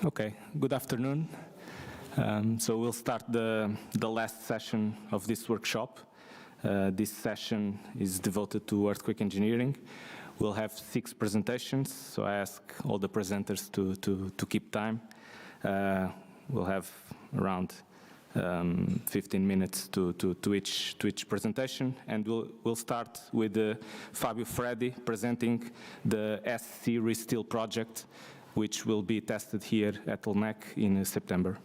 Okay, good afternoon. So we'll start the last session of this workshop. This session is devoted to earthquake engineering. We'll have 6 presentations, so I ask all the presenters to keep time. We'll have around 15 minutes to each presentation, and we'll start with Fabio Freddi presenting the SC Resteel project, which will be tested here at LNEC in September.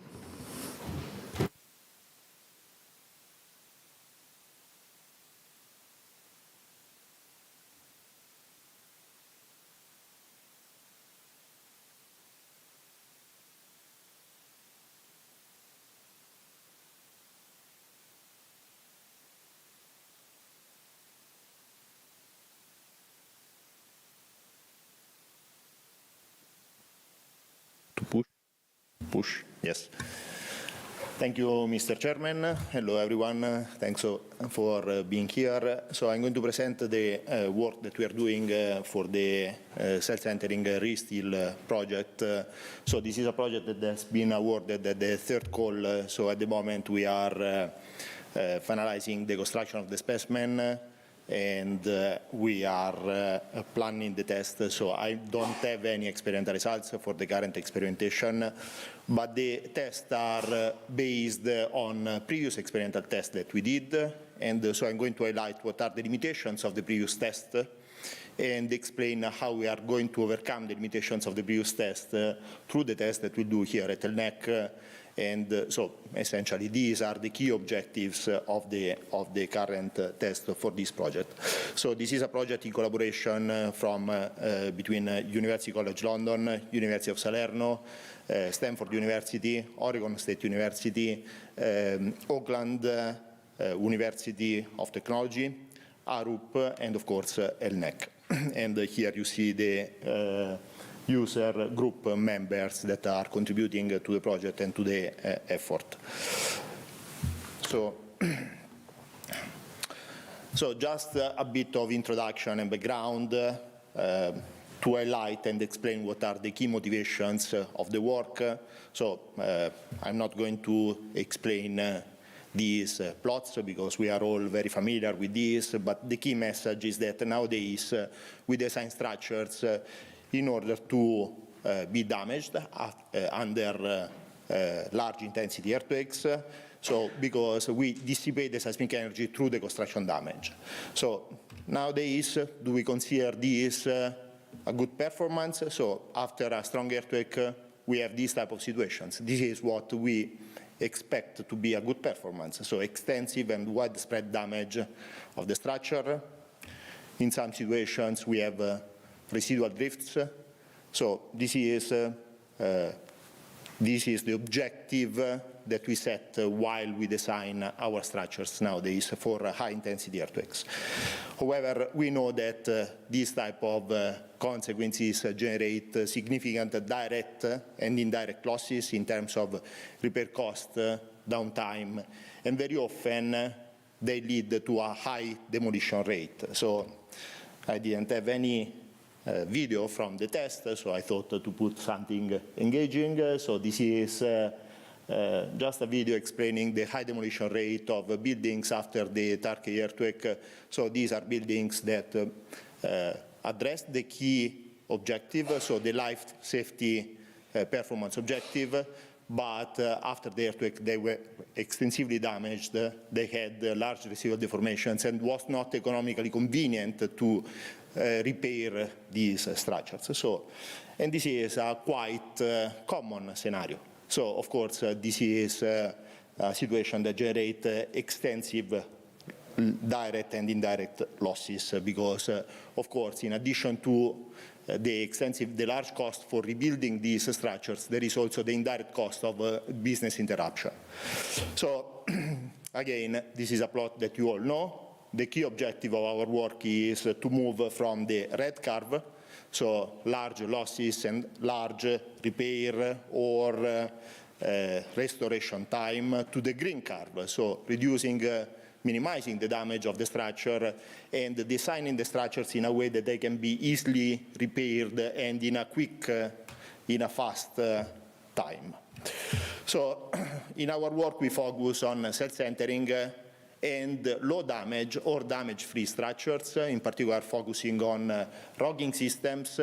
Push, yes. Thank you, Mr. Chairman. Hello, everyone. Thanks for being here. So I'm going to present the work that we are doing for the self-centering Resteel project. So this is a project that has been awarded at the third call. So at the moment we are finalizing the construction of the specimen, and we are planning the test. So I don't have any experimental results for the current experimentation, but the tests are based on previous experimental tests that we did, and so I'm going to highlight what are the limitations of the previous test and explain how we are going to overcome the limitations of the previous test through the test that we do here at LNEC. And so essentially these are the key objectives of the current test for this project. So this is a project in collaboration from between University College London, University of Salerno, Stanford University, Oregon State University, Auckland University of Technology, ARUP, and of course LNEC. And here you see the user group members that are contributing to the project and to the effort. So just a bit of introduction and background to highlight and explain what are the key motivations of the work. So I'm not going to explain these plots because we are all very familiar with these, but the key message is that nowadays we design structures in order to be damaged under large intensity earthquakes, so because we dissipate the seismic energy through the construction damage. So nowadays, do we consider this a good performance? So after a strong earthquake, we have these type of situations. This is what we expect to be a good performance, so extensive and widespread damage of the structure. In some situations, we have residual drifts. So this is the objective that we set while we design our structures nowadays for high-intensity earthquakes. However, we know that these type of consequences generate significant direct and indirect losses in terms of repair cost, downtime, and very often they lead to a high demolition rate. So I didn't have any video from the test, so I thought to put something engaging. So this is just a video explaining the high demolition rate of buildings after the Turkey earthquake. So these are buildings that address the key objective, so the life safety performance objective, but after the earthquake they were extensively damaged. They had large residual deformations and was not economically convenient to repair these structures. So, and this is a quite common scenario. So, of course, this is a situation that generates extensive direct and indirect losses because, of course, in addition to the large cost for rebuilding these structures, there is also the indirect cost of business interruption. So, again, this is a plot that you all know. The key objective of our work is to move from the red curve, so large losses and large repair or restoration time, to the green curve, so minimizing the damage of the structure and designing the structures in a way that they can be easily repaired and in a fast time. So in our work we focus on self-centering and low damage or damage-free structures, in particular focusing on logging systems,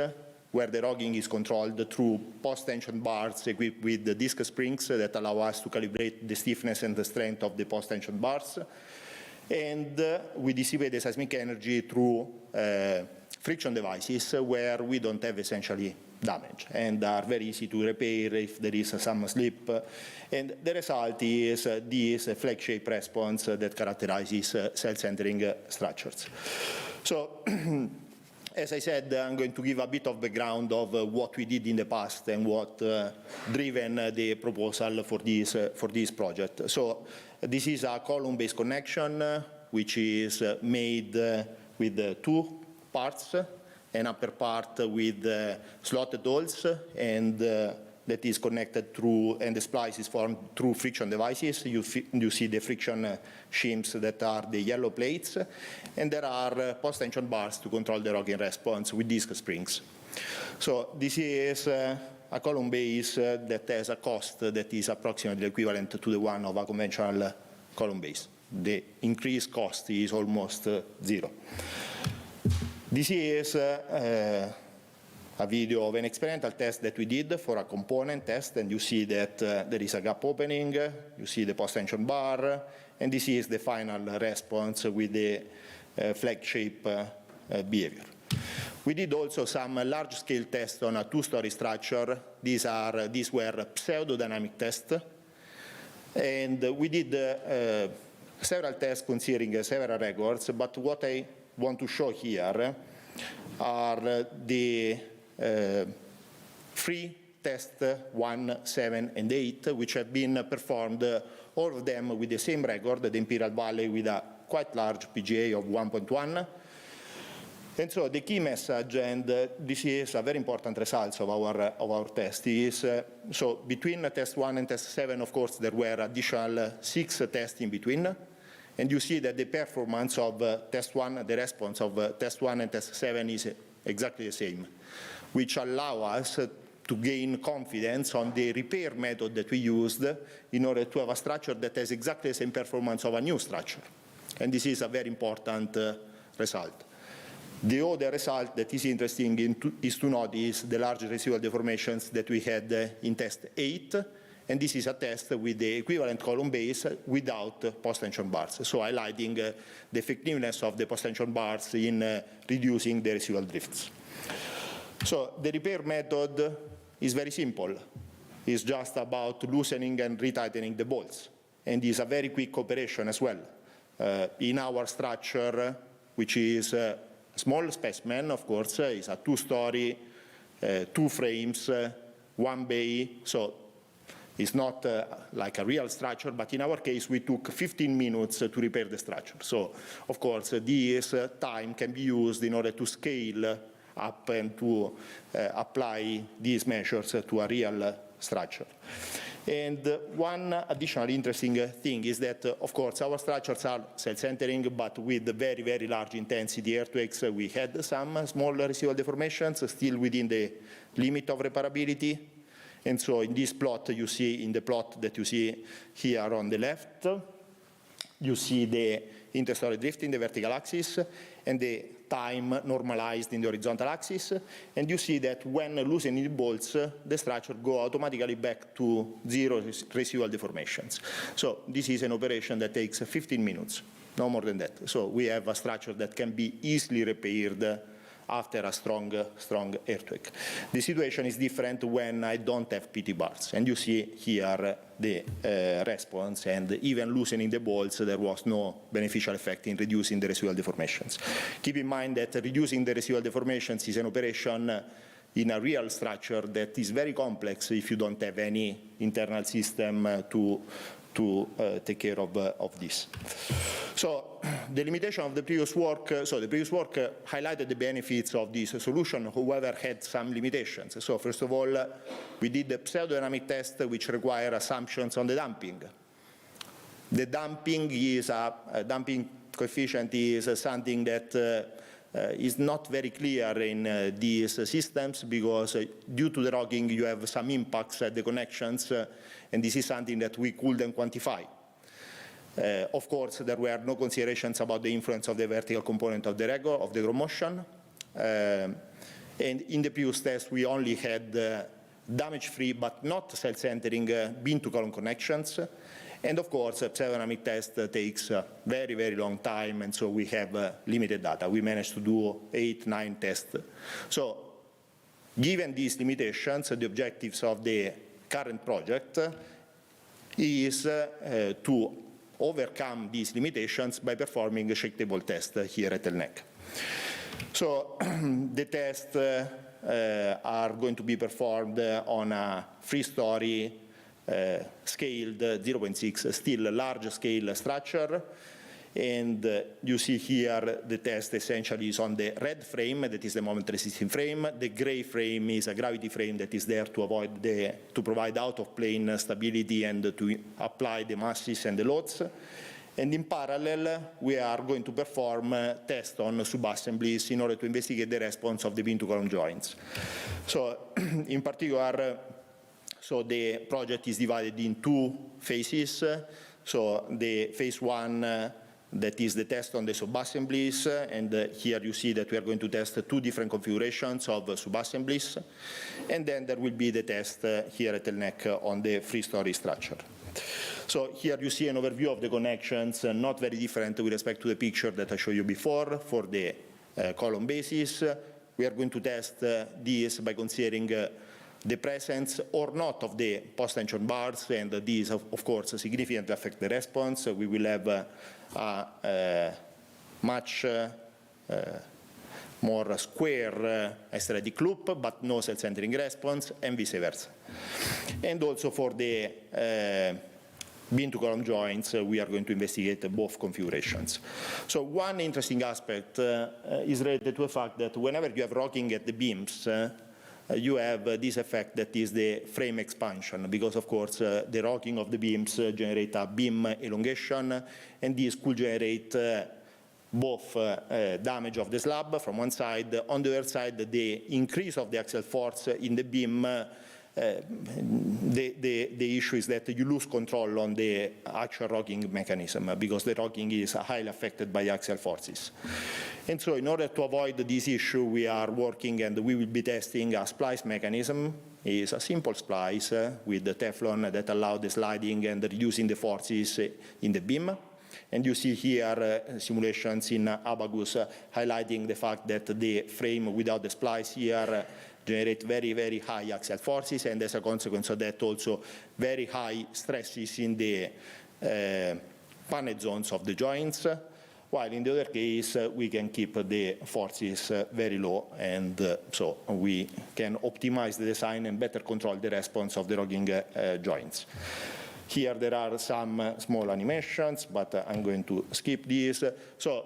where the rocking is controlled through post-tension bars equipped with the disc springs that allow us to calibrate the stiffness and the strength of the post-tension bars. And we dissipate the seismic energy through friction devices where we don't have essentially damage and are very easy to repair if there is some slip. And the result is this flag-shaped response that characterizes self-centering structures. So, as I said, I'm going to give a bit of background of what we did in the past and what driven the proposal for this project. So, this is a column-based connection which is made with two parts, an upper part with slotted holes, and that is connected through, and the splice is formed through friction devices. You see the friction shims that are the yellow plates, and there are post-tension bars to control the rocking response with disc springs. So this is a column base that has a cost that is approximately equivalent to the one of a conventional column base. The increased cost is almost zero. This is a video of an experimental test that we did for a component test, and you see that there is a gap opening, you see the post-tension bar, and this is the final response with the flag-shape behavior. We did also some large-scale tests on a two-story structure. These were pseudo-dynamic tests, and we did several tests considering several records, but what I want to show here are the free tests 1, 7, and 8, which have been performed, all of them with the same record, the Imperial Valley, with a quite large PGA of 1.1. And so the key message, and this is a very important result of our test, is so between test 1 and test 7, of course, there were additional 6 tests in between. And you see that the performance of test 1, the response of test 1 and test 7 is exactly the same, which allow us to gain confidence on the repair method that we used in order to have a structure that has exactly the same performance of a new structure. And this is a very important result. The other result that is interesting is to notice the large residual deformations that we had in test 8, and this is a test with the equivalent column base without post-tension bars, so highlighting the effectiveness of the post-tension bars in reducing the residual drifts. So the repair method is very simple. It's just about loosening and retightening the bolts, and is a very quick operation as well. In our structure, which is a small specimen, of course, is a 2-story, 2 frames, 1 bay, so it's not like a real structure, but in our case, we took 15 minutes to repair the structure. So, of course, this time can be used in order to scale up and to apply these measures to a real structure. And one additional interesting thing is that, of course, our structures are self-centering, but with very, very large intensity earthquakes. We had some small residual deformations, still within the limit of reparability. And so in this plot, you see, in the plot that you see here on the left, you see the interstory drift in the vertical axis and the time normalized in the horizontal axis. And you see that when loosening the bolts, the structure goes automatically back to 0 residual deformations. So this is an operation that takes 15 minutes, no more than that. So we have a structure that can be easily repaired after a strong earthquake. The situation is different when I don't have PT bars. And you see here the response, and even loosening the bolts, there was no beneficial effect in reducing the residual deformations. Keep in mind that reducing the residual deformations is an operation in a real structure that is very complex if you don't have any internal system to take care of this. So the limitation of the previous work, the previous work highlighted the benefits of this solution, however had some limitations. So first of all, we did the pseudodynamic test, which require assumptions on the damping. The damping is damping coefficient is something that is not very clear in these systems, because due to the rocking you have some impacts at the connections, and this is something that we couldn't quantify. Of course, there were no considerations about the influence of the vertical component of the ground motion. And in the previous test, we only had damage-free but not self-centering beam-to-column connections. And of course, a pseudodynamic test takes a very, very long time, and so we have limited data. We managed to do 8, 9 tests. So given these limitations, the objectives of the current project is to overcome these limitations by performing a shake table test here at ELNEC. So the tests are going to be performed on a 3-story scaled 0.6, still a large-scale structure. And you see here the test essentially is on the red frame, that is the moment-resisting frame. The gray frame is a gravity frame that is there to provide out-of-plane stability and to apply the masses and the loads. And in parallel, we are going to perform tests on subassemblies in order to investigate the response of the beam-to-column joints. So in particular, so the project is divided in 2 phases. So the phase 1, that is the test on the subassemblies, and here you see that we are going to test 2 different configurations of subassemblies, and then there will be the test here at ELNEC on the 3-story structure. So here you see an overview of the connections, not very different with respect to the picture that I showed you before for the column basis. We are going to test these by considering the presence or not of the post-tension bars, and these, of course, significantly affect the response. We will have a much more square hysteretic loop, but no self-centering response, and vice versa. And also for the beam-to-column joints, we are going to investigate both configurations. So one interesting aspect is related to the fact that whenever you have rocking at the beams, you have this effect that is the frame expansion, because of course the rocking of the beams generate a beam elongation, and this could generate both damage of the slab from one side. On the other side, the increase of the axial force in the beam, the issue is that you lose control on the actual rocking mechanism, because the rocking is highly affected by axial forces. And so in order to avoid this issue, we are working, and we will be testing a splice mechanism. It's a simple splice with the Teflon that allows the sliding and reducing the forces in the beam. And you see here simulations in Abacus highlighting the fact that the frame without the splice here generate very, very high axial forces, and as a consequence of that also very high stresses in the panned zones of the joints, while in the other case we can keep the forces very low, and so we can optimize the design and better control the response of the rocking joints. Here there are some small animations, but I'm going to skip these. So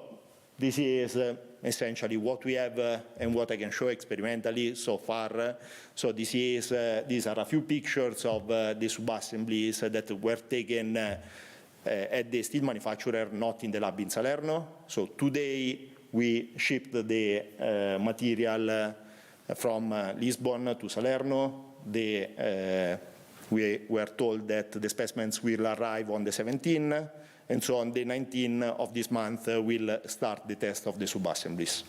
this is essentially what we have and what I can show experimentally so far. So these are a few pictures of the subassemblies that were taken at the steel manufacturer, not in the lab in Salerno. So today we shipped the material from Lisbon to Salerno. We were told that the specimens will arrive on the 17th, and so on the 19th of this month we'll start the test of the subassemblies.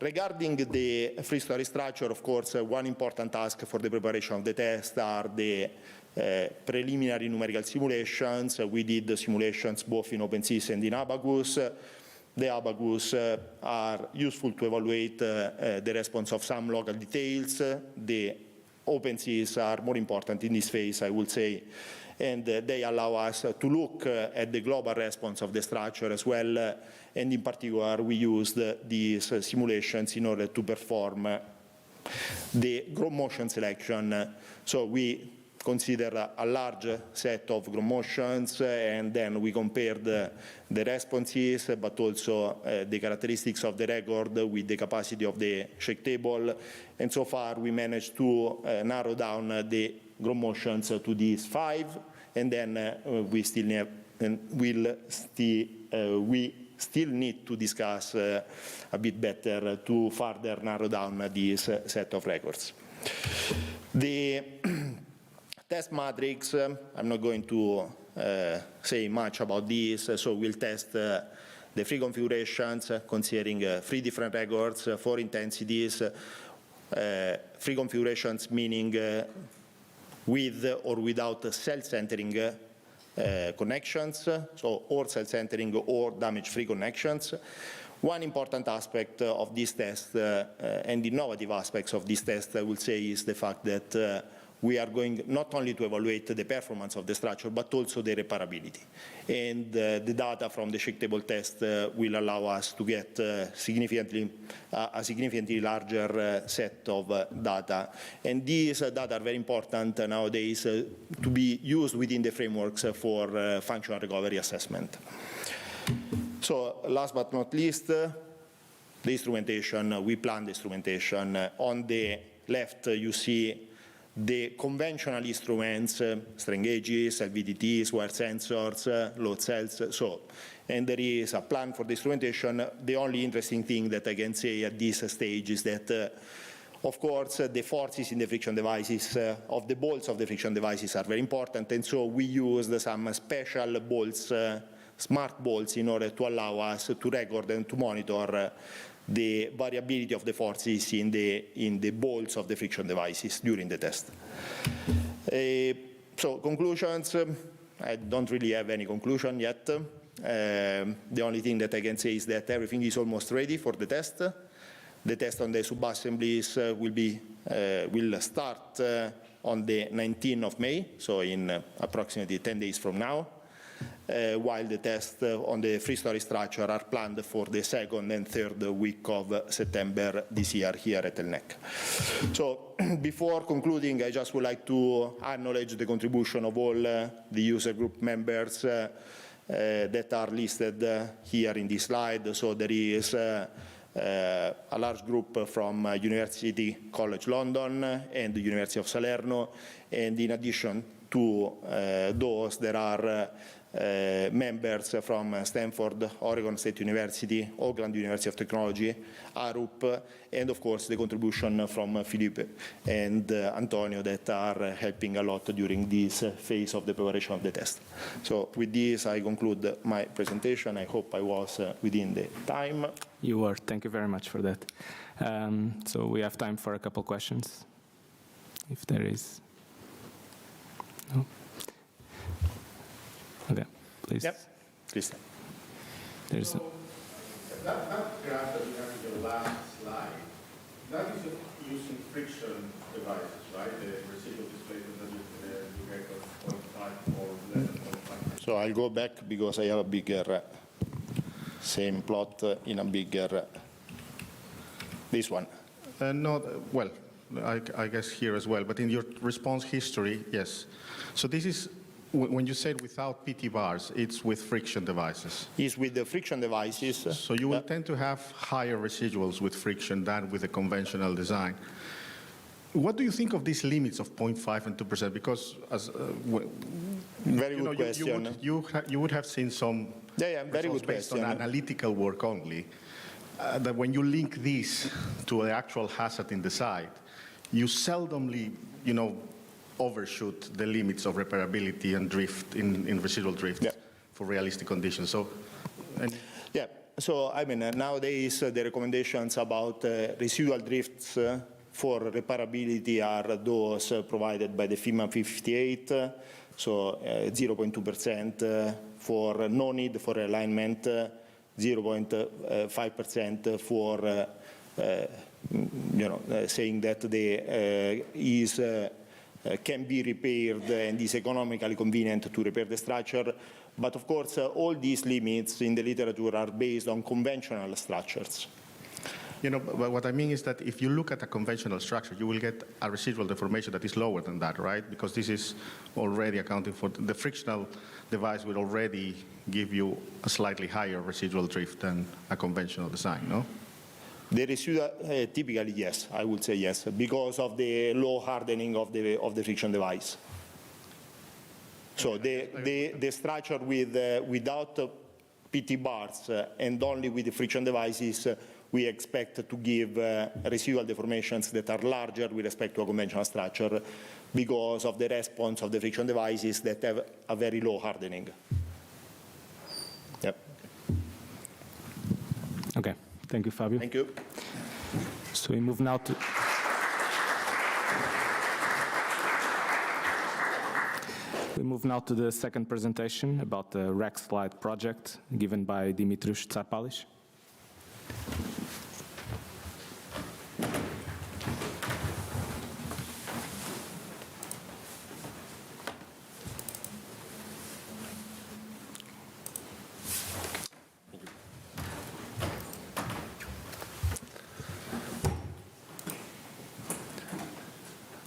Regarding the 3-story structure, of course, one important task for the preparation of the test are the preliminary numerical simulations. We did the simulations both in OpenSys and in Abacus. The Abacus are useful to evaluate the response of some local details. The OpenSys are more important in this phase, I would say, and they allow us to look at the global response of the structure as well, and in particular we used these simulations in order to perform the ground motion selection. So we consider a large set of ground motions, and then we compared the responses, but also the characteristics of the record with the capacity of the shake table. And so far we managed to narrow down the ground motions to these 5, and then we still need to discuss a bit better to further narrow down this set of records. The test matrix, I'm not going to say much about this, so we'll test the free configurations, considering 3 different records, 4 intensities, free configurations meaning with or without self-centering connections, so or self-centering or damage-free connections. One important aspect of this test and innovative aspects of this test, I would say, is the fact that we are going not only to evaluate the performance of the structure, but also the reparability. And the data from the shake table test will allow us to get a significantly larger set of data. And these data are very important nowadays to be used within the frameworks for functional recovery assessment. So last but not least, the instrumentation. We plan the instrumentation. On the left, you see the conventional instruments, strain gauges, LVDTs, wire sensors, load cells, and there is a plan for the instrumentation. The only interesting thing that I can say at this stage is that, of course, the forces in the friction devices, of the bolts of the friction devices are very important, and so we used some special bolts, smart bolts, in order to allow us to record and to monitor the variability of the forces in the bolts of the friction devices during the test. So conclusions, I don't really have any conclusion yet. The only thing that I can say is that everything is almost ready for the test. The test on the sub-assemblies will start on the 19th of May, so in approximately 10 days from now. While the tests on the three-story structure are planned for the 2nd and 3rd week of September this year here at ELNEC. So before concluding, I just would like to acknowledge the contribution of all the user group members that are listed here in this slide. So there is a large group from University College London and the University of Salerno, and in addition to those, there are members from Stanford, Oregon State University, Auckland University of Technology, ARUP, and of course the contribution from Philippe and Antonio that are helping a lot during this phase of the preparation of the test. So with this, I conclude my presentation. I hope I was within the time. You were. Thank you very much for that. So we have time for a couple questions, if there is. No? Okay, please. Yep, Christian. There's so that graph that you have in the last slide, that is using friction devices, right? The residual displacement that you get of 0.5 or less than 0.5. So I'll go back because I have a bigger, same plot in a bigger, this one. No, well, I guess here as well, but in your response history, yes. So this is, when you said without PT bars, it's with friction devices. Is with the friction devices. So you will tend to have higher residuals with friction than with a conventional design. What do you think of these limits of 0.5 and 2%? Because as very good question. You would have seen some very good based question. on analytical work only. That when you link these to the actual hazard in the site, you seldomly, overshoot the limits of repairability and drift in residual drift for realistic conditions. So, so I mean nowadays the recommendations about residual drifts for repairability are those provided by the FIMA 58. So 0.2% for no need for alignment, 0.5% for saying that the can be repaired and is economically convenient to repair the structure. But of course, all these limits in the literature are based on conventional structures. But what I mean is that if you look at a conventional structure, you will get a residual deformation that is lower than that, right? Because this is already accounting for the frictional device will already give you a slightly higher residual drift than a conventional design, no? The residual, typically yes, I would say yes, because of the low hardening of the friction device. So the structure without PT bars and only with the friction devices, we expect to give residual deformations that are larger with respect to a conventional structure because of the response of the friction devices that have a very low hardening. Yep. Okay, thank you, Fabio. Thank you. So we move now to... We move now to the second presentation about the rack slide project given by Dimitrios Tsarpalis.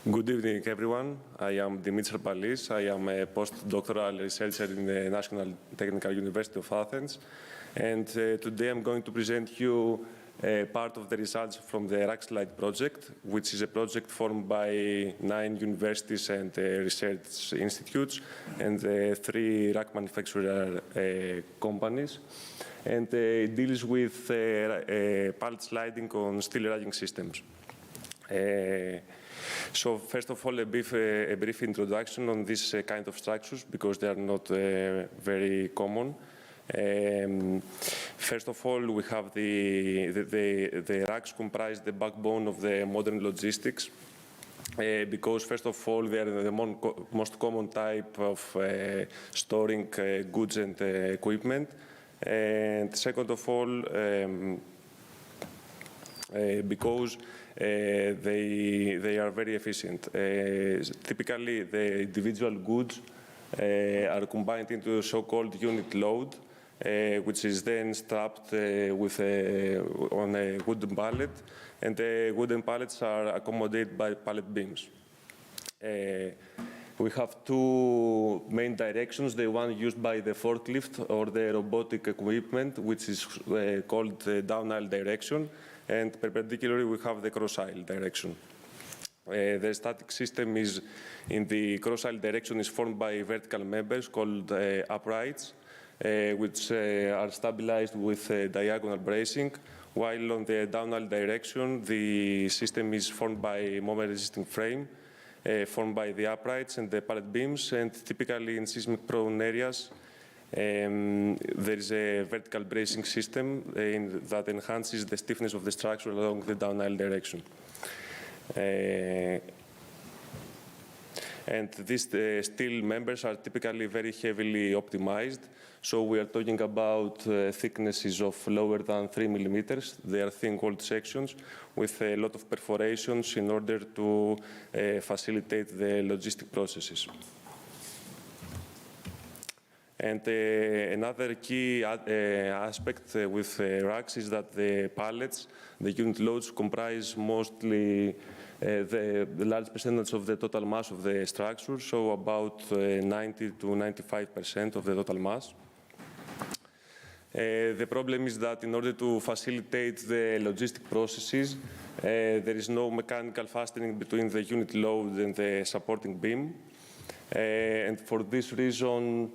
Good evening, everyone. I am Dimitris Tsarpalis. I am a postdoctoral researcher in the National Technical University of Athens. And today I'm going to present you part of the results from the rack slide project, which is a project formed by 9 universities and research institutes and 3 rack manufacturer companies. And it deals with pallet sliding on steel racking systems. So first of all, a brief introduction on this kind of structures, because they are not very common. First of all, we have the racks comprise the backbone of the modern logistics, because first of all, they are the most common type of storing goods and equipment. And second of all, because they are very efficient. Typically, the individual goods are combined into a so-called unit load, which is then strapped on a wooden pallet, and the wooden pallets are accommodated by pallet beams. We have 2 main directions, the one used by the forklift or the robotic equipment, which is called the down aisle direction, and perpendicularly we have the cross aisle direction. The static system is in the cross aisle direction is formed by vertical members called uprights, which are stabilized with diagonal bracing, while on the down aisle direction the system is formed by a moment resisting frame, formed by the uprights and the pallet beams, and typically in seismic prone areas there is a vertical bracing system that enhances the stiffness of the structure along the down aisle direction. And these steel members are typically very heavily optimized. So we are talking about thicknesses of lower than 3 millimeters. They are thin walled sections with a lot of perforations in order to facilitate the logistic processes. And another key aspect with racks is that the pallets, the unit loads, comprise mostly the large percentage of the total mass of the structure, so about 90 to 95% of the total mass. The problem is that in order to facilitate the logistic processes, there is no mechanical fastening between the unit load and the supporting beam. And for this reason,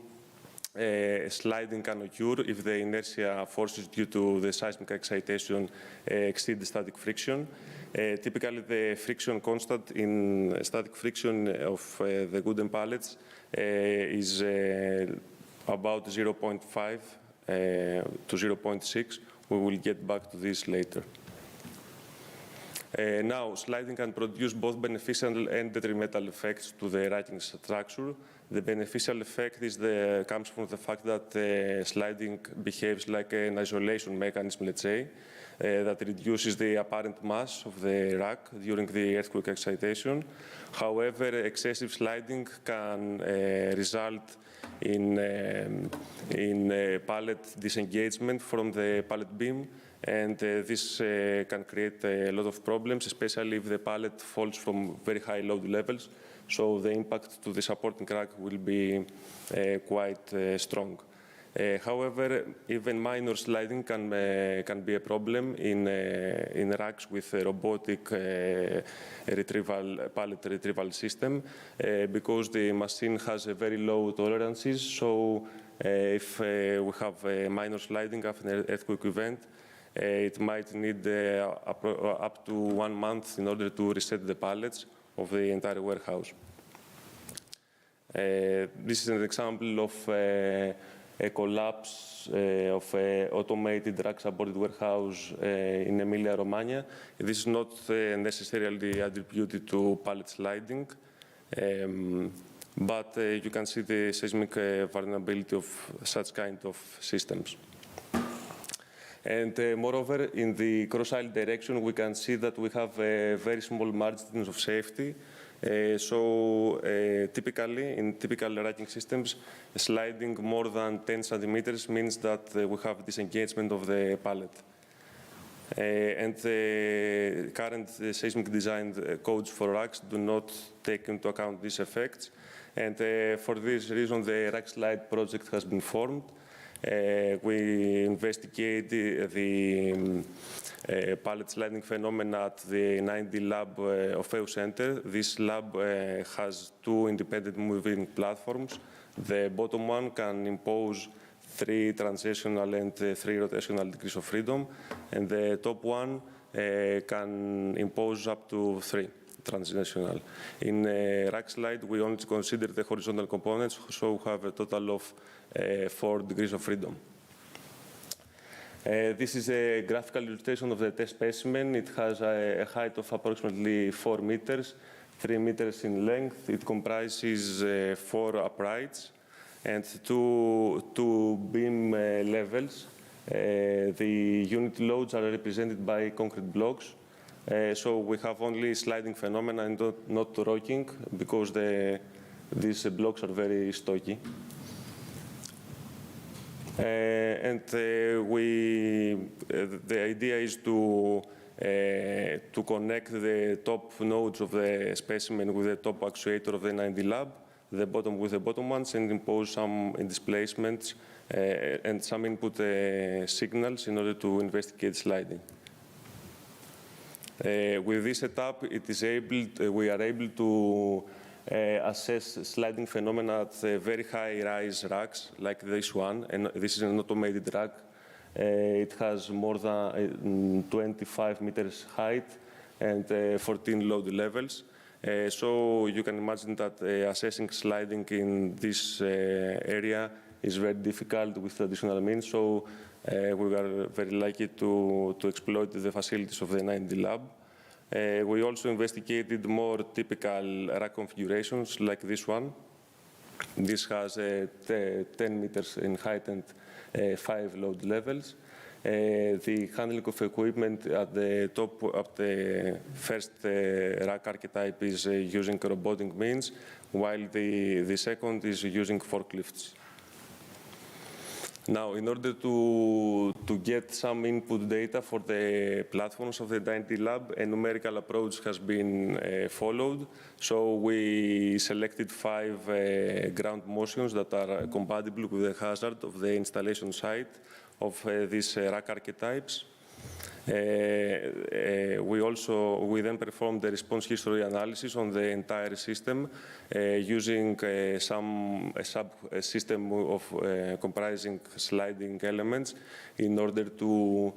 sliding can occur if the inertia forces due to the seismic excitation exceed the static friction. Typically, the friction constant in static friction of the wooden pallets is about 0.5 to 0.6. We will get back to this later. Now, sliding can produce both beneficial and detrimental effects to the racking structure. The beneficial effect comes from the fact that sliding behaves like an isolation mechanism, let's say, that reduces the apparent mass of the rack during the earthquake excitation. However, excessive sliding can result in pallet disengagement from the pallet beam, and this can create a lot of problems, especially if the pallet falls from very high load levels. So the impact to the supporting rack will be quite strong. However, even minor sliding can be a problem in racks with a robotic pallet retrieval system, because the machine has a very low tolerances. So if we have a minor sliding after an earthquake event, it might need up to 1 month in order to reset the pallets of the entire warehouse. This is an example of a collapse of an automated rack-supported warehouse in Emilia-Romagna. This is not necessarily attributed to pallet sliding, but you can see the seismic vulnerability of such kind of systems. And moreover, in the cross-aisle direction, we can see that we have very small margins of safety. Typically, in typical racking systems, sliding more than 10 centimeters means that we have disengagement of the pallet. And the current seismic design codes for racks do not take into account these effects. And for this reason, the rack slide project has been formed. We investigate the pallet sliding phenomena at the 9D lab of EU Center. This lab has two independent moving platforms. The bottom one can impose 3 transitional and 3 rotational degrees of freedom, and the top one can impose up to 3 transitional. In rack slide, we only consider the horizontal components, so we have a total of 4 degrees of freedom. This is a graphical illustration of the test specimen. It has a height of approximately 4 meters, 3 meters in length. It comprises 4 uprights and two beam levels. The unit loads are represented by concrete blocks. So we have only sliding phenomena and not rocking, because these blocks are very stocky. The idea is to connect the top nodes of the specimen with the top actuator of the 9D lab, the bottom with the bottom ones, and impose some displacements and some input signals in order to investigate sliding. With this setup, we are able to assess sliding phenomena at very high rise racks, like this one, and this is an automated rack. It has more than 25 meters height and 14 load levels. So you can imagine that assessing sliding in this area is very difficult with traditional means. So we are very lucky to exploit the facilities of the 9D lab. We also investigated more typical rack configurations like this one. This has 10 meters in height and 5 load levels. The handling of equipment at the top of the first rack archetype is using robotic means, while the second is using forklifts. Now, in order to get some input data for the platforms of the 9D lab, a numerical approach has been followed. So we selected 5 ground motions that are compatible with the hazard of the installation site of these rack archetypes. We then performed the response history analysis on the entire system using a subsystem of comprising sliding elements in order to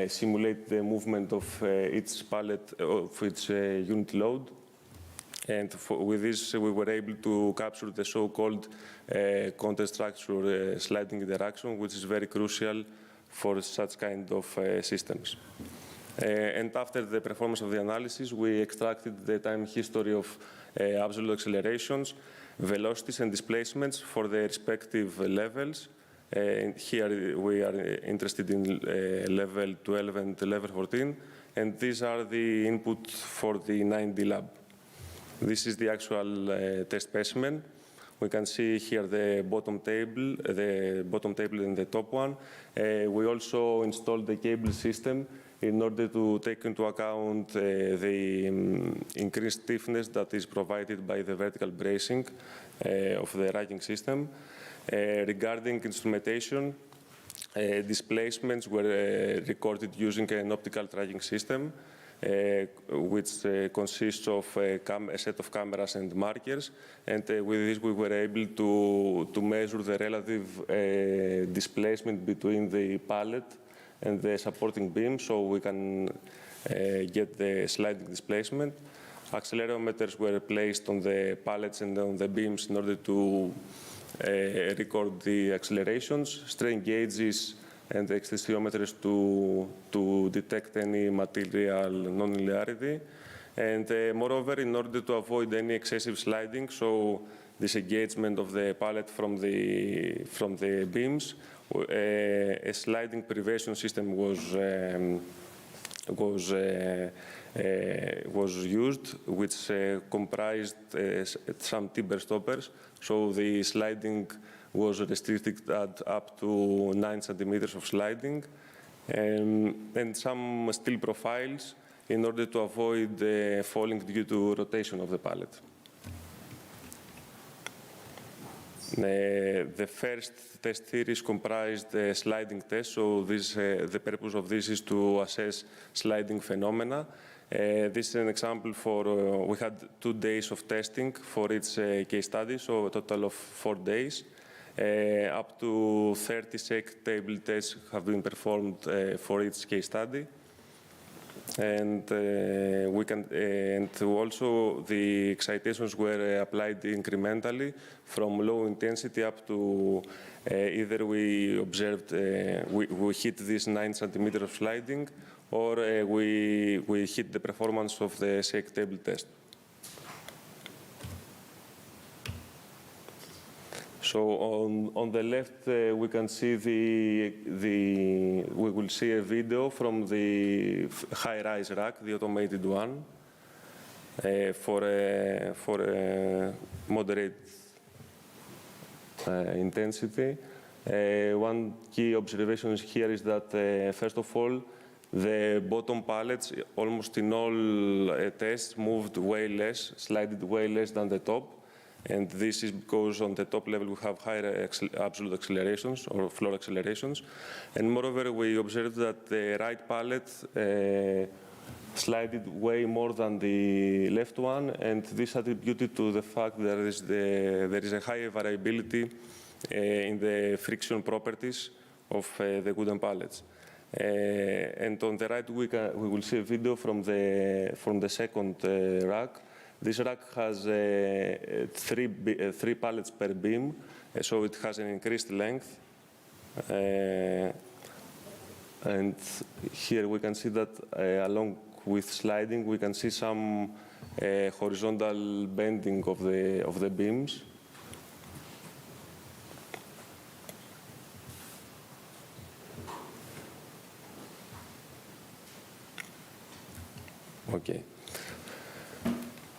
simulate the movement of each pallet of its unit load. And with this, we were able to capture the so-called content structure sliding interaction, which is very crucial for such kind of systems. And after the performance of the analysis, we extracted the time history of absolute accelerations, velocities, and displacements for the respective levels. Here we are interested in level 12 and level 14, and these are the input for the 9D lab. This is the actual test specimen. We can see here the bottom table and the top one. We also installed the cable system in order to take into account the increased stiffness that is provided by the vertical bracing of the racking system. Regarding instrumentation, displacements were recorded using an optical tracking system, which consists of a set of cameras and markers. And with this, we were able to measure the relative displacement between the pallet and the supporting beam, so we can get the sliding displacement. Accelerometers were placed on the pallets and on the beams in order to record the accelerations, strain gauges, and extensiometers to detect any material nonlinearity. And moreover, in order to avoid any excessive sliding, so disengagement of the pallet from the beams, a sliding prevention system was used, which comprised some timber stoppers. So the sliding was restricted at up to 9 centimeters of sliding, and some steel profiles in order to avoid falling due to rotation of the pallet. The first test series comprised the sliding test, so the purpose of this is to assess sliding phenomena. This is an example for, we had 2 days of testing for each case study, so a total of 4 days. Up to 30 shake table tests have been performed for each case study. And and also the excitations were applied incrementally from low intensity up to either we observed, we hit this 9 centimeters of sliding, or we hit the performance of the shake table test. So on the left, we can see we will see a video from the high-rise rack, the automated one, for a moderate intensity. One key observation here is that, first of all, the bottom pallets, almost in all tests, moved way less, slided way less than the top. And this is because on the top level we have higher absolute accelerations or floor accelerations. And moreover, we observed that the right pallet slided way more than the left one, and this attributed to the fact that there is a higher variability in the friction properties of the wooden pallets. And on the right, we will see a video from the second rack. This rack has 3 pallets per beam, so it has an increased length. And here we can see that along with sliding, we can see some horizontal bending of the beams. Okay.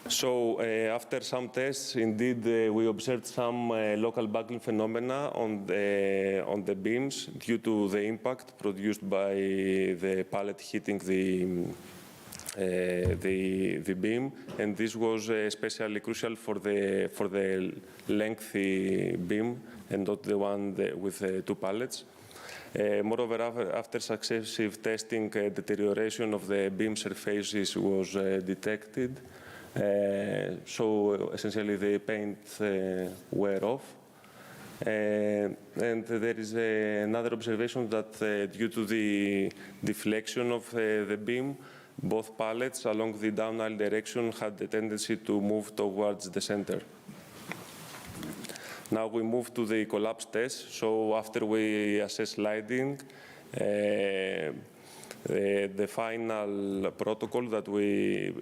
So after some tests, indeed, we observed some local buckling phenomena on the beams due to the impact produced by the pallet hitting the beam, and this was especially crucial for the lengthy beam and not the one with 2 pallets. Moreover, after successive testing, deterioration of the beam surfaces was detected. So essentially the paint wear off. And there is another observation that due to the deflection of the beam, both pallets along the down aisle direction had the tendency to move towards the center. Now we move to the collapse test. So after we assess sliding, the final protocol that we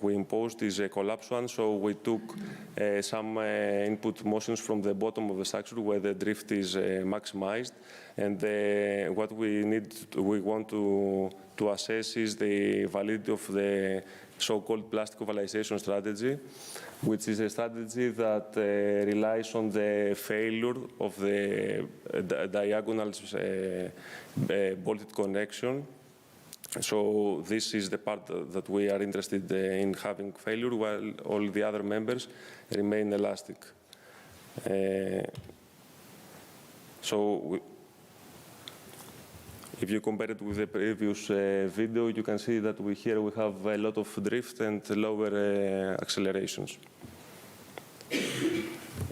imposed is a collapse one. So we took some input motions from the bottom of the structure where the drift is maximized, and what we want to assess is the validity of the so-called plastic ovalization strategy, which is a strategy that relies on the failure of the diagonal bolted connection. So this is the part that we are interested in having failure, while all the other members remain elastic. If you compare it with the previous video, you can see that here we have a lot of drift and lower accelerations.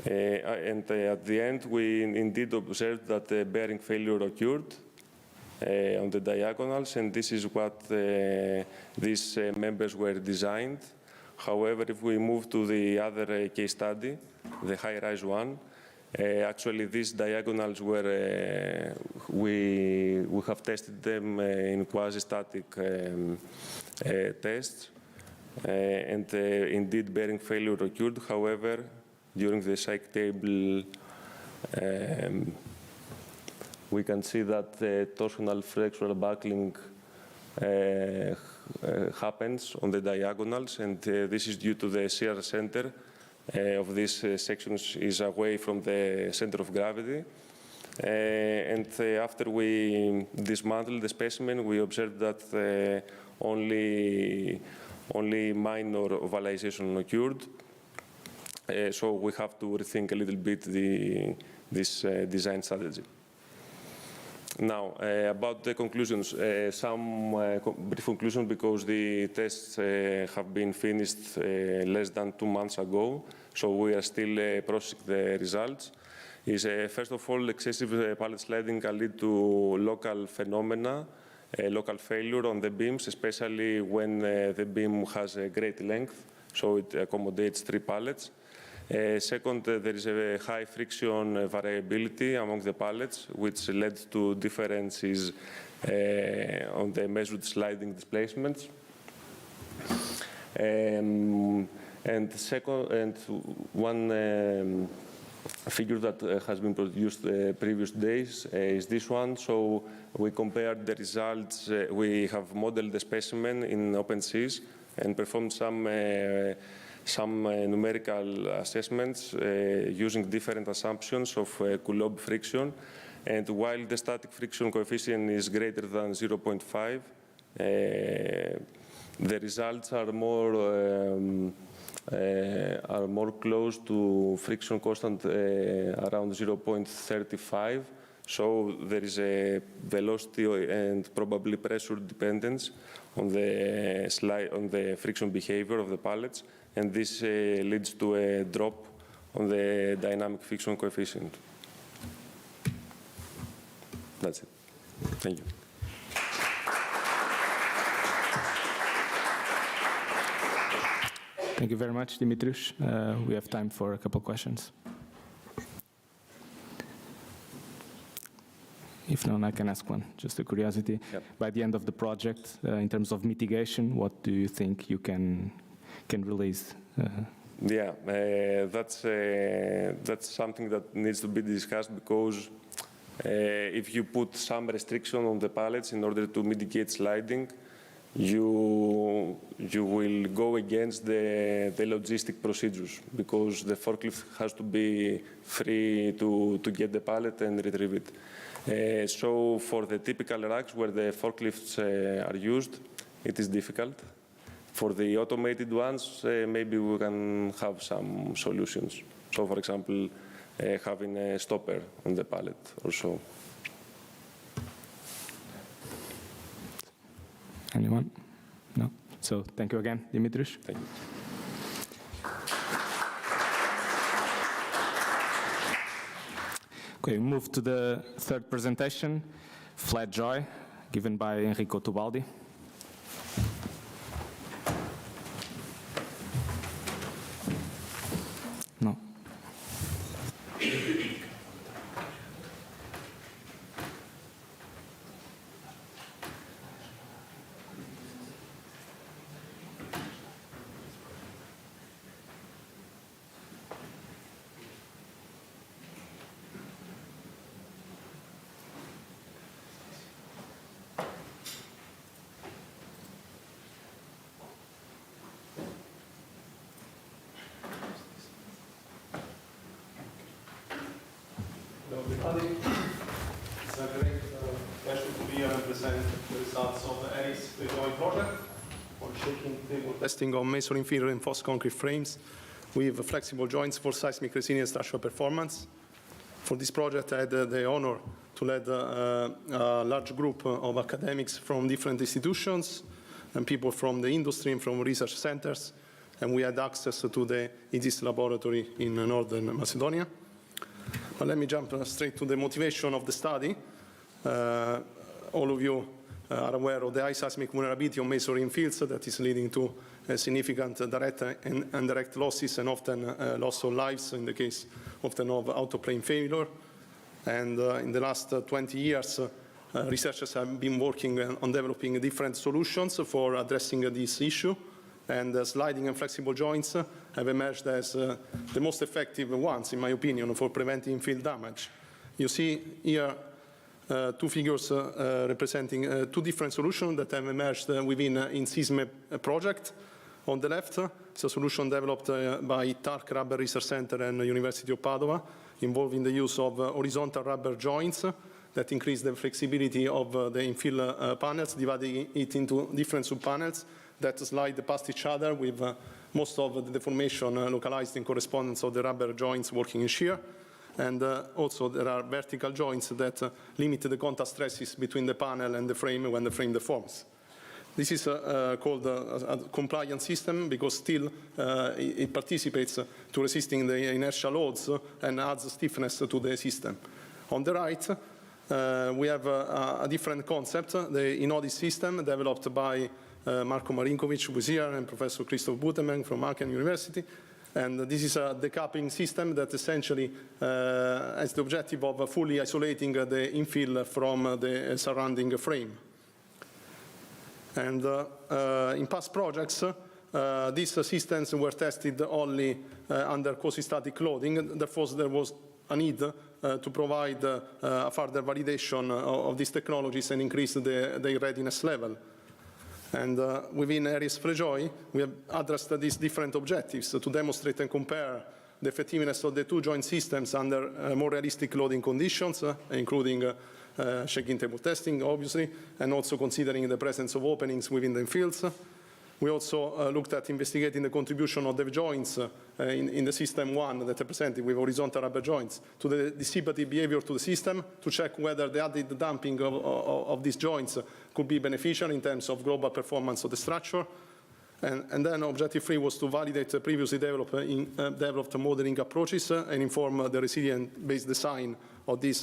And at the end, we indeed observed that the bearing failure occurred on the diagonals, and this is what these members were designed. However, if we move to the other case study, the high-rise one, Actually, these diagonals were, we have tested them in quasi-static tests, and indeed bearing failure occurred. However, during the cycle table, we can see that torsional flexural buckling happens on the diagonals, and this is due to the shear center of these sections is away from the center of gravity. And after we dismantled the specimen, we observed that only minor ovalization occurred. So we have to rethink a little bit this design strategy. Now, about the conclusions, some brief conclusions because the tests have been finished less than 2 months ago, so we are still processing the results. First of all, excessive pallet sliding can lead to local phenomena, local failure on the beams, especially when the beam has a great length, so it accommodates 3 pallets. Second, there is a high friction variability among the pallets, which led to differences on the measured sliding displacements. And one figure that has been produced previous days is this one. So we compared the results. We have modeled the specimen in OpenSeas and performed some numerical assessments using different assumptions of Coulomb friction. And while the static friction coefficient is greater than 0.5, the results are more close to friction constant around 0.35. So there is a velocity and probably pressure dependence on the friction behavior of the pallets, and this leads to a drop on the dynamic friction coefficient. That's it. Thank you. Thank you very much, Dimitrios. We have time for a couple questions. If not, I can ask one, just a curiosity. Yep. By the end of the project, in terms of mitigation, what do you think you can release? Yeah, that's something that needs to be discussed because if you put some restriction on the pallets in order to mitigate sliding, you will go against the logistic procedures because the forklift has to be free to get the pallet and retrieve it. So for the typical racks where the forklifts are used, it is difficult. For the automated ones, maybe we can have some solutions. So for example, having a stopper on the pallet or so. Anyone? No? So thank you again, Dimitrios. Thank you. Okay, we move to the third presentation, Flat Joy, given by Enrico Tubaldi. No. Hello everybody. It's a great pleasure to be here and present the results of the ERIES joint project for shaking table testing on masonry inferior reinforced concrete frames with flexible joints for seismic resilience structural performance. For this project, I had the honor to lead a large group of academics from different institutions and people from the industry and from research centers, and we had access to the ERIES laboratory in northern Macedonia. But let me jump straight to the motivation of the study. All of you are aware of the high seismic vulnerability of masonry fields that is leading to significant direct and indirect losses, and often loss of lives in the case often of autoplane failure. And in the last 20 years, researchers have been working on developing different solutions for addressing this issue. And sliding and flexible joints have emerged as the most effective ones, in my opinion, for preventing field damage. You see here two figures representing two different solutions that have emerged within INSISME project. On the left, it's a solution developed by TARC Rubber Research Center and University of Padua, involving the use of horizontal rubber joints that increase the flexibility of the infill panels, dividing it into different sub-panels that slide past each other with most of the deformation localized in correspondence of the rubber joints working in shear. And also there are vertical joints that limit the contact stresses between the panel and the frame when the frame deforms. This is called a compliant system because still it participates to resisting the inertial loads and adds stiffness to the system. On the right, we have a different concept, the INODIS system developed by Marko Marinkovic, who is here, and Professor Christoph Butenberg from Aachen University. And this is a decoupling system that essentially has the objective of fully isolating the infill from the surrounding frame. And in past projects, these systems were tested only under quasi-static loading. Therefore, there was a need to provide a further validation of these technologies and increase their readiness level. And within ERIES FLEJOY, we have addressed these different objectives to demonstrate and compare the effectiveness of the two joint systems under more realistic loading conditions, including shaking table testing, obviously, and also considering the presence of openings within the infields. We also looked at investigating the contribution of the joints in the system one that are presented with horizontal rubber joints to the dissipative behavior to the system to check whether the added damping of these joints could be beneficial in terms of global performance of the structure. And then objective 3 was to validate previously developed modeling approaches and inform the resilient-based design of this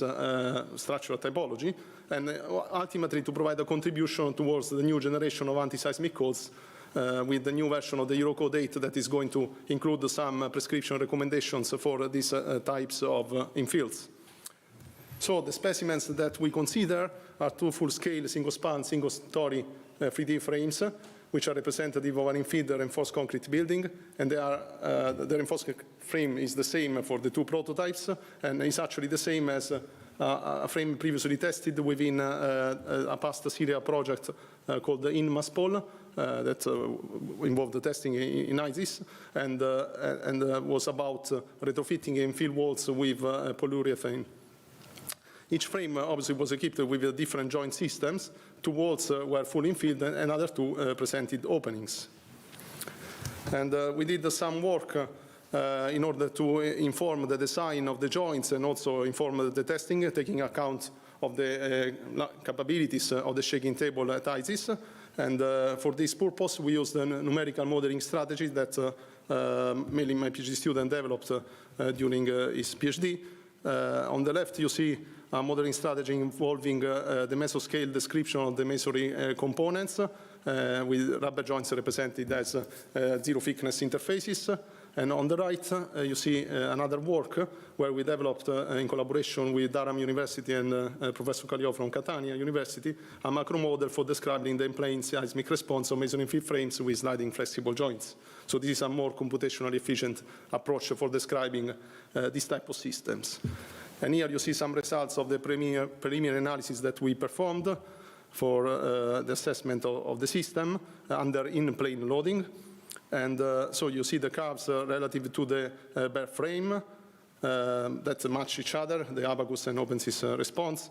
structural typology, and ultimately to provide a contribution towards the new generation of anti-seismic codes with the new version of the Eurocode 8 that is going to include some prescription recommendations for these types of infields. So the specimens that we consider are two full-scale, single-span, single-story 3D frames, which are representative of an infilled reinforced concrete building, and the reinforced frame is the same for the two prototypes, and is actually the same as a frame previously tested within a past Syria project called the INMASPOL that involved the testing in ISIS, and was about retrofitting infill walls with polyurethane. Each frame obviously was equipped with different joint systems. Two walls were fully infilled and other two presented openings. And we did some work in order to inform the design of the joints and also inform the testing, taking account of the capabilities of the shaking table at ISIS. And for this purpose, we used a numerical modeling strategy that mainly my PhD student developed during his PhD. On the left, you see a modeling strategy involving the mesoscale description of the masonry components with rubber joints represented as zero thickness interfaces. And on the right, you see another work where we developed, in collaboration with Durham University and Professor Kallio from Catania University, a macro model for describing the in-plane seismic response of masonry infill frames with sliding flexible joints. So this is a more computationally efficient approach for describing this type of systems. And here you see some results of the preliminary analysis that we performed for the assessment of the system under in-plane loading. And so you see the curves relative to the bare frame that match each other, the abacus and OpenSys response.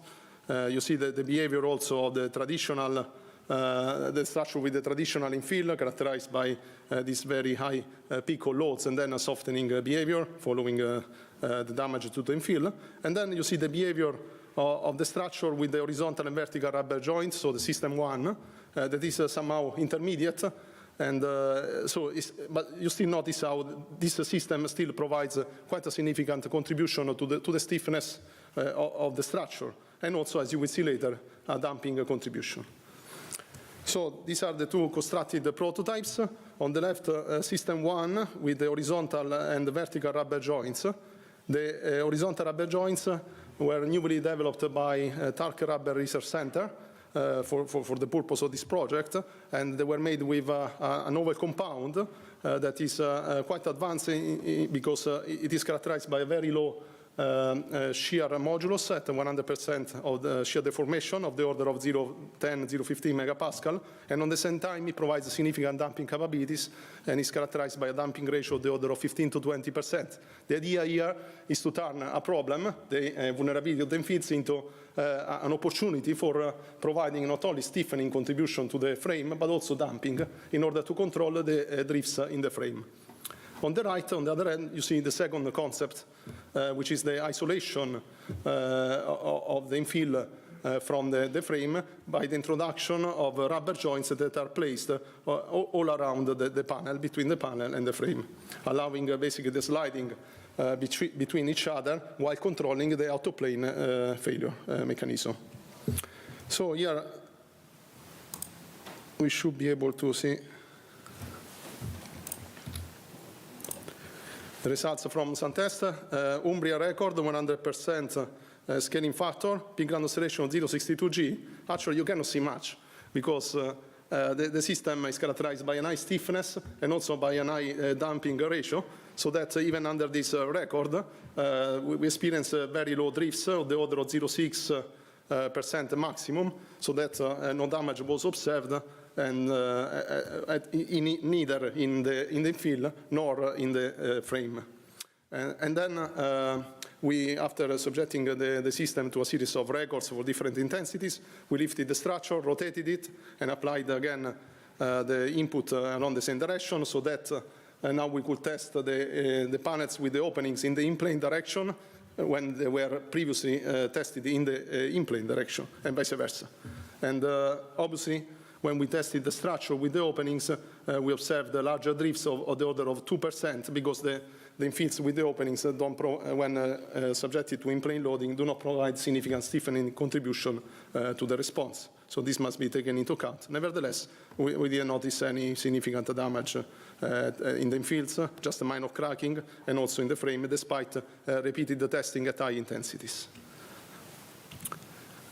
You see the behavior also of the traditional, the structure with the traditional infill characterized by this very high peak of loads and then a softening behavior following the damage to the infill. And then you see the behavior of the structure with the horizontal and vertical rubber joints, so the system one, that is somehow intermediate. And but you still notice how this system still provides quite a significant contribution to the stiffness of the structure, and also, as you will see later, a damping contribution. So these are the two constructed prototypes. On the left, system 1 with the horizontal and vertical rubber joints. The horizontal rubber joints were newly developed by Tark Rubber Research Center for the purpose of this project, and they were made with a novel compound that is quite advanced because it is characterized by a very low shear modulus at 100% of the shear deformation of the order of 0.10, 0.15 megapascal, and on the same time it provides significant damping capabilities and is characterized by a damping ratio of the order of 15 to 20%. The idea here is to turn a problem, the vulnerability of the fields, into an opportunity for providing not only stiffening contribution to the frame, but also damping in order to control the drifts in the frame. On the right, on the other end, you see the second concept, which is the isolation of the infill from the frame by the introduction of rubber joints that are placed all around the panel, between the panel and the frame, allowing basically the sliding between each other while controlling the autoplane failure mechanism. So here we should be able to see the results from some tests. Umbria record 100% scaling factor, peak ground oscillation of 0.62G. Actually, you cannot see much because the system is characterized by a high stiffness and also by a high damping ratio, so that even under this record, we experience very low drifts of the order of 0.6% maximum, so that no damage was observed, and neither in the infill nor in the frame. And then we, after subjecting the system to a series of records for different intensities, we lifted the structure, rotated it, and applied again the input along the same direction, so that now we could test the panels with the openings in the in-plane direction when they were previously tested in the in-plane direction, and vice versa. And obviously, when we tested the structure with the openings, we observed the larger drifts of the order of 2%, because the infills with the openings, when subjected to in-plane loading, do not provide significant stiffening contribution to the response. So this must be taken into account. Nevertheless, we didn't notice any significant damage in the infills, just a minor cracking, and also in the frame, despite repeated testing at high intensities.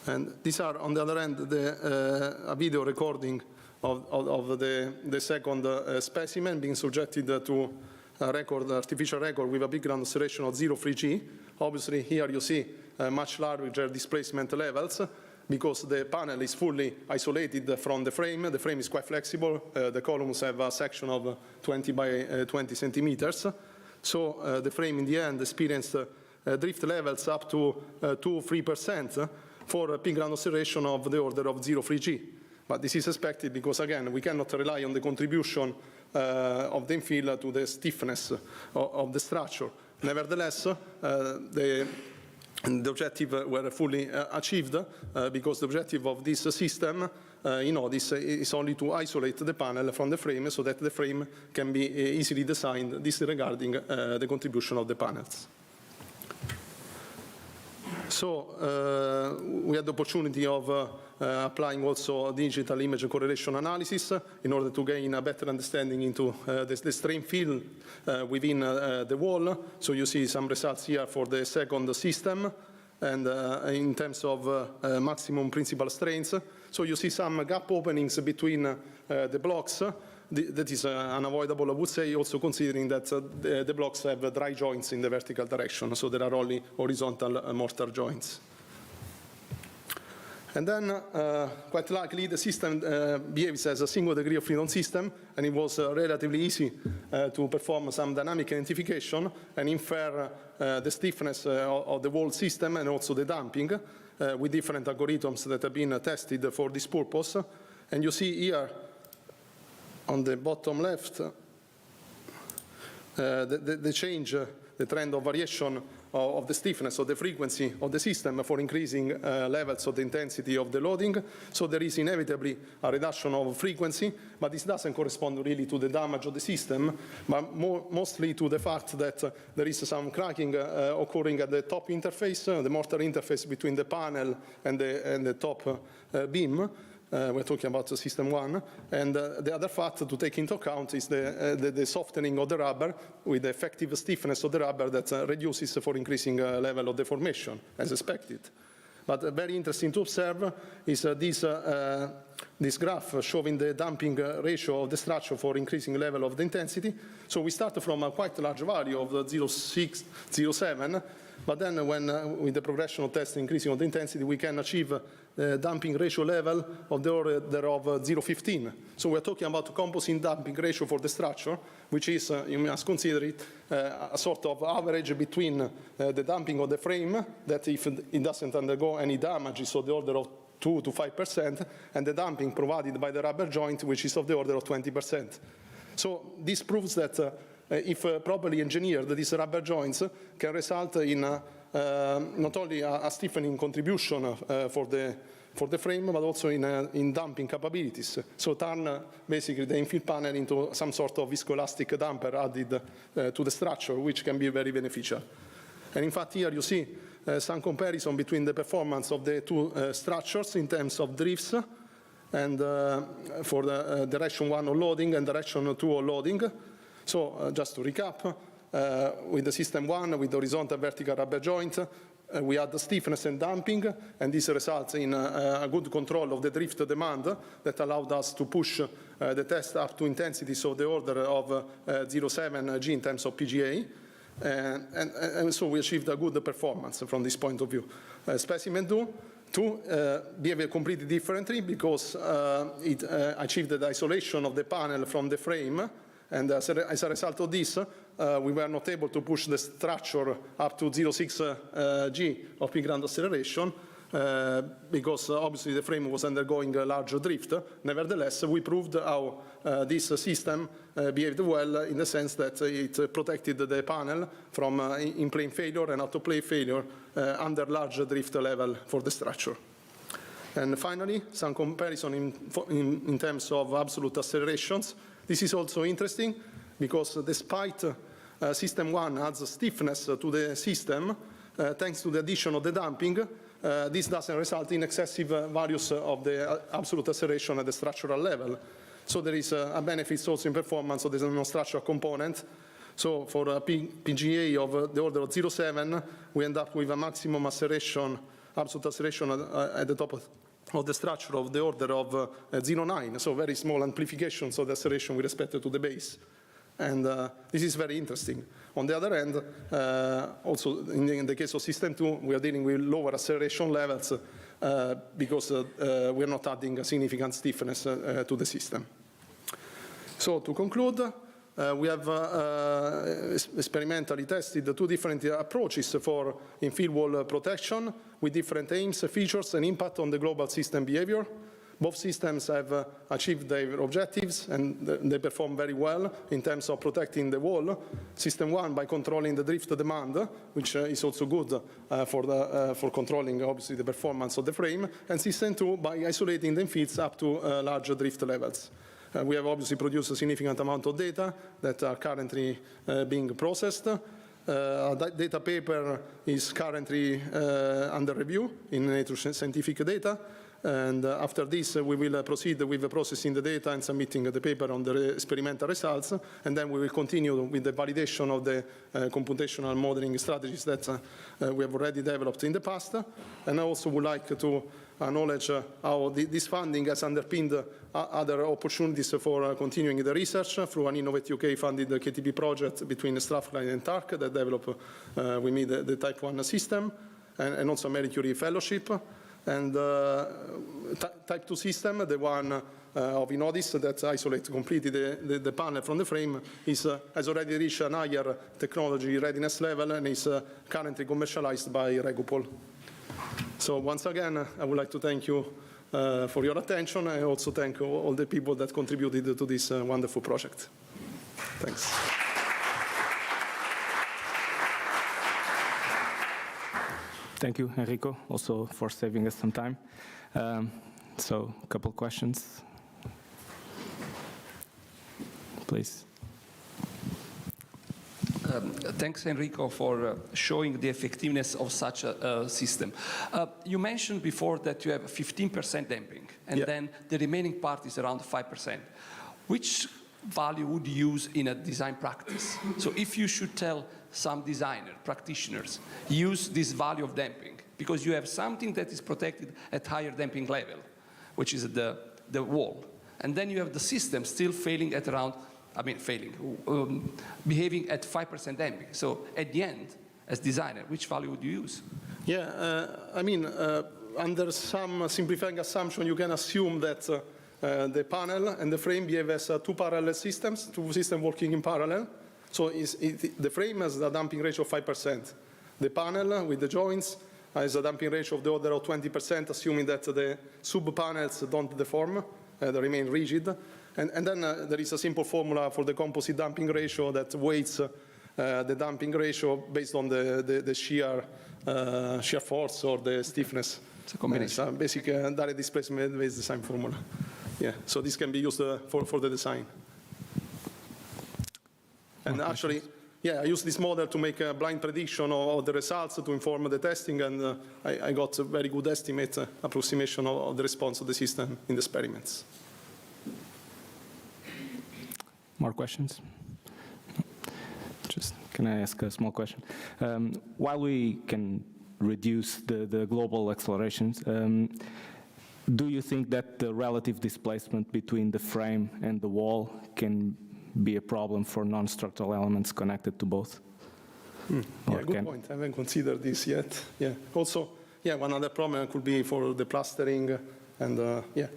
And these are, on the other end, a video recording of the second specimen being subjected to a artificial record with a big ground oscillation of 0.3G. Obviously, here you see much larger displacement levels because the panel is fully isolated from the frame. The frame is quite flexible. The columns have a section of 20 by 20 centimeters. So the frame, in the end, experienced drift levels up to 2-3%. For a peak ground oscillation of the order of 0.3G. But this is expected because, again, we cannot rely on the contribution of the infill to the stiffness of the structure. Nevertheless, the objective were fully achieved because the objective of this system in ODIS is only to isolate the panel from the frame so that the frame can be easily designed disregarding the contribution of the panels. So we had the opportunity of applying also digital image correlation analysis in order to gain a better understanding into the strain field within the wall. So you see some results here for the second system, and in terms of maximum principal strains. So you see some gap openings between the blocks. That is unavoidable, I would say, also considering that the blocks have dry joints in the vertical direction, so there are only horizontal mortar joints. And then, quite likely, the system behaves as a single degree of freedom system, and it was relatively easy to perform some dynamic identification and infer the stiffness of the wall system and also the damping with different algorithms that have been tested for this purpose. And you see here, on the bottom left, the change, the trend of variation of the stiffness of the frequency of the system for increasing levels of the intensity of the loading. So there is inevitably a reduction of frequency, but this doesn't correspond really to the damage of the system, but mostly to the fact that there is some cracking occurring at the top interface, the mortar interface between the panel and the top beam. We're talking about the system 1. And the other fact to take into account is the softening of the rubber with the effective stiffness of the rubber that reduces for increasing level of deformation, as expected. But very interesting to observe is this graph showing the damping ratio of the structure for increasing level of the intensity. So we start from a quite large value of 0.6, 0.7, but then with the progression of test increasing of the intensity, we can achieve the damping ratio level of the order of 0.15. So we're talking about composite damping ratio for the structure, which is, you must consider it, a sort of average between the damping of the frame, that if it doesn't undergo any damage, so the order of 2 to 5%, and the damping provided by the rubber joint, which is of the order of 20%. So this proves that if properly engineered, these rubber joints can result in not only a stiffening contribution for the frame, but also in damping capabilities. So turn basically the infill panel into some sort of viscoelastic damper added to the structure, which can be very beneficial. And in fact, here you see some comparison between the performance of the two structures in terms of drifts, and for the direction 1 of loading and direction 2 of loading. So just to recap, with the system 1, with the horizontal vertical rubber joint, we had the stiffness and damping, and this results in a good control of the drift demand that allowed us to push the test up to intensities of the order of 0.7 G in terms of PGA. And so we achieved a good performance from this point of view. Specimen 2 behaved completely differently because it achieved the isolation of the panel from the frame, and as a result of this, we were not able to push the structure up to 0.6 G of peak ground acceleration, because obviously the frame was undergoing a large drift. Nevertheless, we proved how this system behaved well, in the sense that it protected the panel from in-plane failure and out-of-plane failure under large drift level for the structure. And finally, some comparison in terms of absolute accelerations. This is also interesting because despite system 1 adds stiffness to the system, thanks to the addition of the damping, this doesn't result in excessive values of the absolute acceleration at the structural level. So there is a benefit also in performance of the non-structural component. So for a PGA of the order of 0.7, we end up with a maximum acceleration, absolute acceleration at the top of the structure of the order of 0.9, so very small amplifications of the acceleration with respect to the base. And this is very interesting. On the other hand, also in the case of system 2, we are dealing with lower acceleration levels because we are not adding a significant stiffness to the system. So to conclude, we have experimentally tested two different approaches for infill wall protection with different aims, features, and impact on the global system behavior. Both systems have achieved their objectives, and they perform very well in terms of protecting the wall. System 1 by controlling the drift demand, which is also good for controlling, obviously, the performance of the frame, and System 2 by isolating the infills up to large drift levels. We have obviously produced a significant amount of data that are currently being processed. Data paper is currently under review in Nature Scientific Data. And after this, we will proceed with processing the data and submitting the paper on the experimental results. And then we will continue with the validation of the computational modeling strategies that we have already developed in the past. And I also would like to acknowledge how this funding has underpinned other opportunities for continuing the research through an Innovate UK funded KTP project between Strathclyde and TARC that developed with me the Type 1 system, and also a Marie Curie fellowship. And Type 2 system, the one of Inodis that isolates completely the panel from the frame, has already reached a higher technology readiness level and is currently commercialized by Regupol. So once again, I would like to thank you for your attention, and also thank all the people that contributed to this wonderful project. Thanks. Thank you, Enrico, also for saving us some time. So a couple questions, please. Thanks, Enrico, for showing the effectiveness of such a system. You mentioned before that you have 15% damping. and Yeah. then the remaining part is around 5%. Which value would you use in a design practice? So if you should tell some designer, practitioners, use this value of damping, because you have something that is protected at higher damping level, which is the wall. And then you have the system still failing at around, behaving at 5% damping. So at the end, as designer, which value would you use? Yeah, under some simplifying assumption, you can assume that the panel and the frame behave as two parallel systems, two systems working in parallel. So the frame has a damping ratio of 5%. The panel with the joints has a damping ratio of the order of 20%, assuming that the sub-panels don't deform, they remain rigid. And then there is a simple formula for the composite damping ratio that weights the damping ratio based on the shear force or the stiffness. It's a combination. It's a basic direct displacement-based design formula. Yeah, so this can be used for the design. And actually, yeah, I used this model to make a blind prediction of the results to inform the testing, and I got a very good estimate, approximation of the response of the system in the experiments. More questions? Just, can I ask a small question? While we can reduce the global accelerations, do you think that the relative displacement between the frame and the wall can be a problem for non-structural elements connected to both? Yeah, good point. I haven't considered this yet. Yeah. Also, yeah, one other problem could be for the plastering and yeah,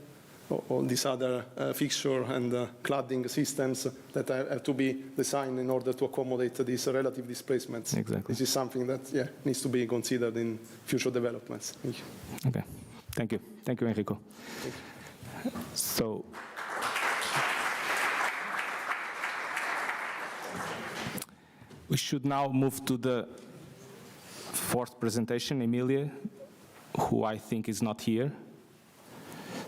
all these other fixture and cladding systems that have to be designed in order to accommodate these relative displacements. Exactly. This is something that needs to be considered in future developments. Thank you. Okay. Thank you. Thank you, Enrico. Thank you. So, we should now move to the fourth presentation, Emilia, who I think is not here.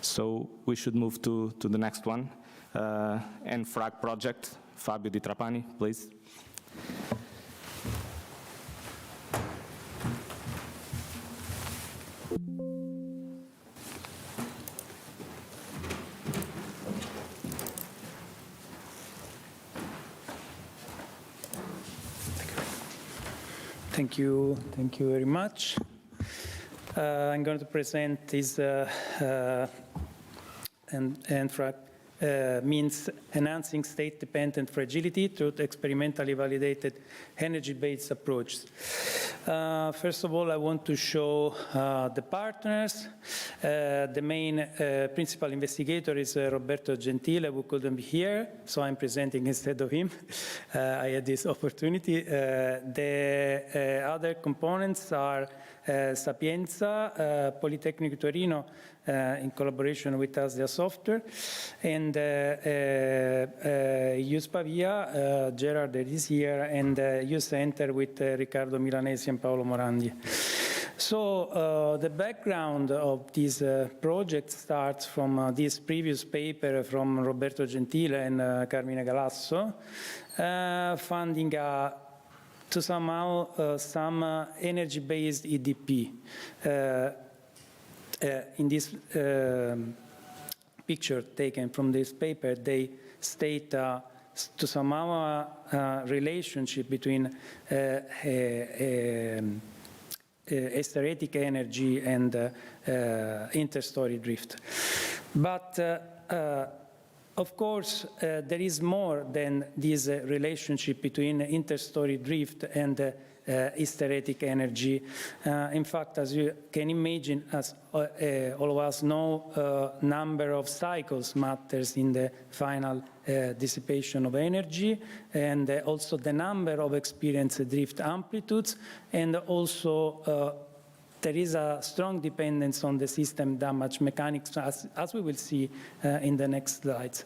So we should move to the next one. NFRAG project, Fabio Di Trapani, please. Thank you very much. I'm going to present this NFRAG means enhancing state-dependent fragility through experimentally validated energy-based approaches. First of all, I want to show the partners. The main principal investigator is Roberto Gentile, who couldn't be here, so I'm presenting instead of him. I had this opportunity. The other components are Sapienza, Politecnico Torino, in collaboration with Asia Software, and US Pavia, Gerard is here, and US Center with Riccardo Milanesi and Paolo Morandi. So the background of this project starts from this previous paper from Roberto Gentile and Carmine Galasso, funding to somehow some energy-based EDP. In this picture taken from this paper, they state to somehow a relationship between hysteretic energy and interstory drift. But of course, there is more than this relationship between interstory drift and hysteretic energy. In fact, as you can imagine, as all of us know, number of cycles matters in the final dissipation of energy, and also the number of experienced drift amplitudes, and also there is a strong dependence on the system damage mechanics, as we will see in the next slides.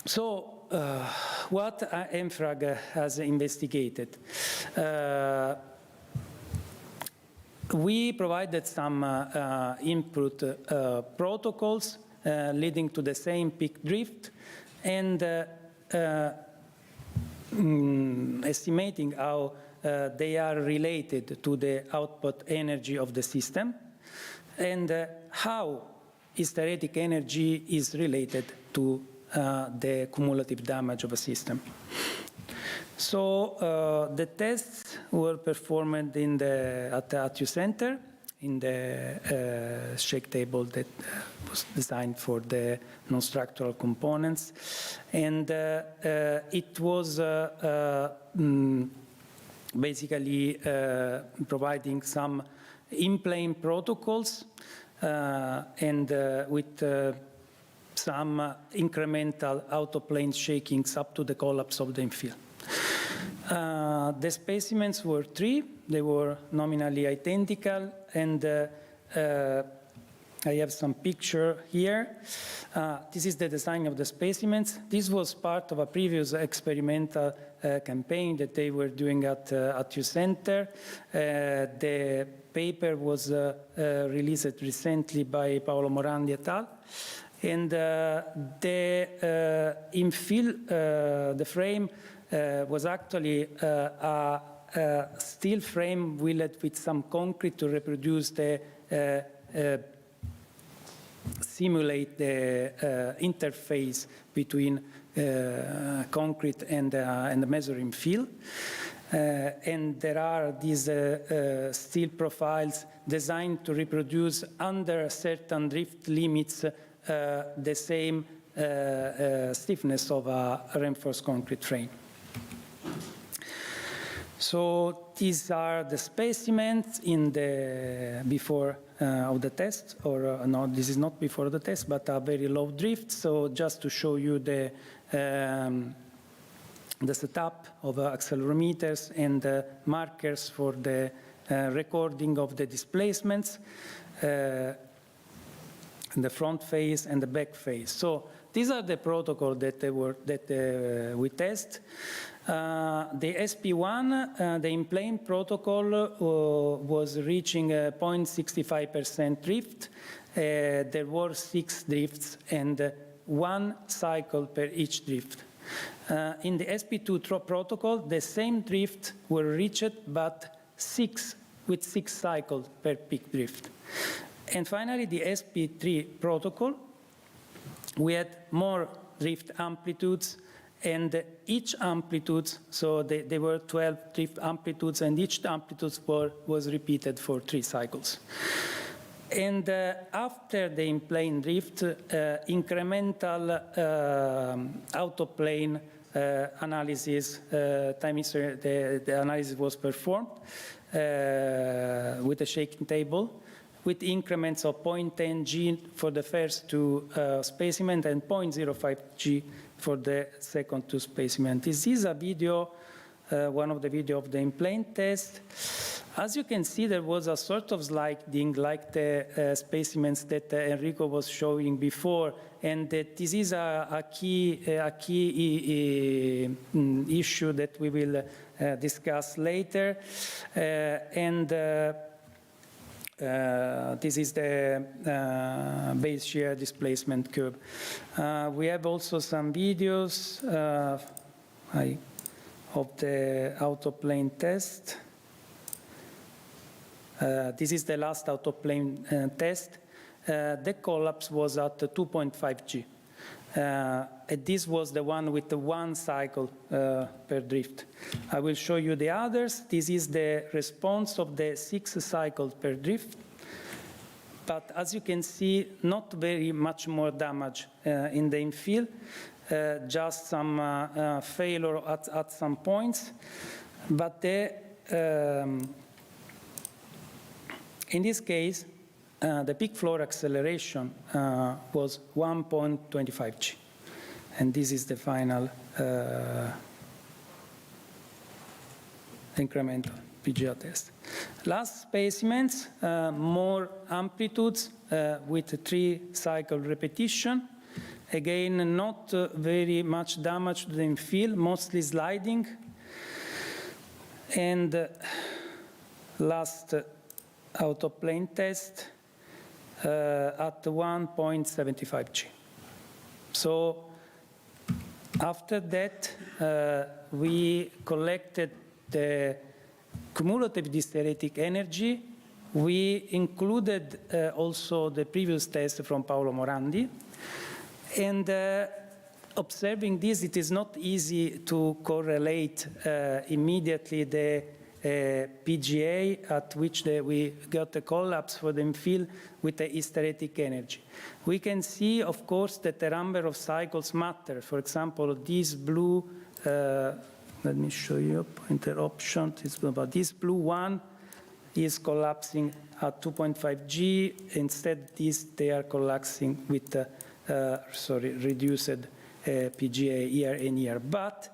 So, what NFRAG has investigated? We provided some input protocols leading to the same peak drift, and estimating how they are related to the output energy of the system, and how hysteretic energy is related to the cumulative damage of a system. So the tests were performed at the ATU Center in the shake table that was designed for the non-structural components. And it was basically providing some in-plane protocols and with some incremental out-of-plane shakings up to the collapse of the infill. The specimens were 3. They were nominally identical, and I have some picture here. This is the design of the specimens. This was part of a previous experimental campaign that they were doing at ATU Center. The paper was released recently by Paolo Morandi et al. And the infill, the frame was actually a steel frame welded with some concrete to reproduce the simulate the interface between concrete and the measuring field. And there are these steel profiles designed to reproduce under certain drift limits the same stiffness of a reinforced concrete frame. So these are the specimens in the before of the test, or no, this is not before the test, but a very low drift. So just to show you the setup of accelerometers and markers for the recording of the displacements, the front phase and the back phase. So these are the protocol that we test. The SP1, the in-plane protocol, was reaching 0.65% drift. There were 6 drifts and 1 cycle per each drift. In the SP2 protocol, the same drift were reached, but 6 cycles per peak drift. And finally, the SP3 protocol, we had more drift amplitudes, and each amplitude, so there were 12 drift amplitudes, and each amplitude was repeated for 3 cycles. And after the in-plane drift, incremental out-of-plane analysis, the analysis was performed with a shaking table, with increments of 0.10 G for the first 2 specimens and 0.05 G for the second 2 specimens. This is a video, one of the video of the in-plane test. As you can see, there was a sort of sliding like the specimens that Enrico was showing before, and that this is a key issue that we will discuss later. This is the base shear displacement curve. We have also some videos of the out-of-plane test. This is the last out-of-plane test. The collapse was at 2.5 G. And this was the one with the 1 cycle per drift. I will show you the others. This is the response of the 6 cycles per drift. But as you can see, not very much more damage in the infill, just some failure at some points. But in this case, the peak floor acceleration was 1.25 G. And this is the final incremental PGA test. Last specimens, more amplitudes with 3 cycle repetition. Again, not very much damage to the infill, mostly sliding. And last out-of-plane test at 1.75 G. So after that, we collected the cumulative hysteretic energy We included also the previous test from Paolo Morandi. And observing this, it is not easy to correlate immediately the PGA at which we got the collapse for the infill with the hysteretic energy. We can see, of course, that the number of cycles matter. For example, this blue, let me show you a pointer option. This blue one is collapsing at 2.5 G. Instead, they are collapsing with reduced PGA year and year. But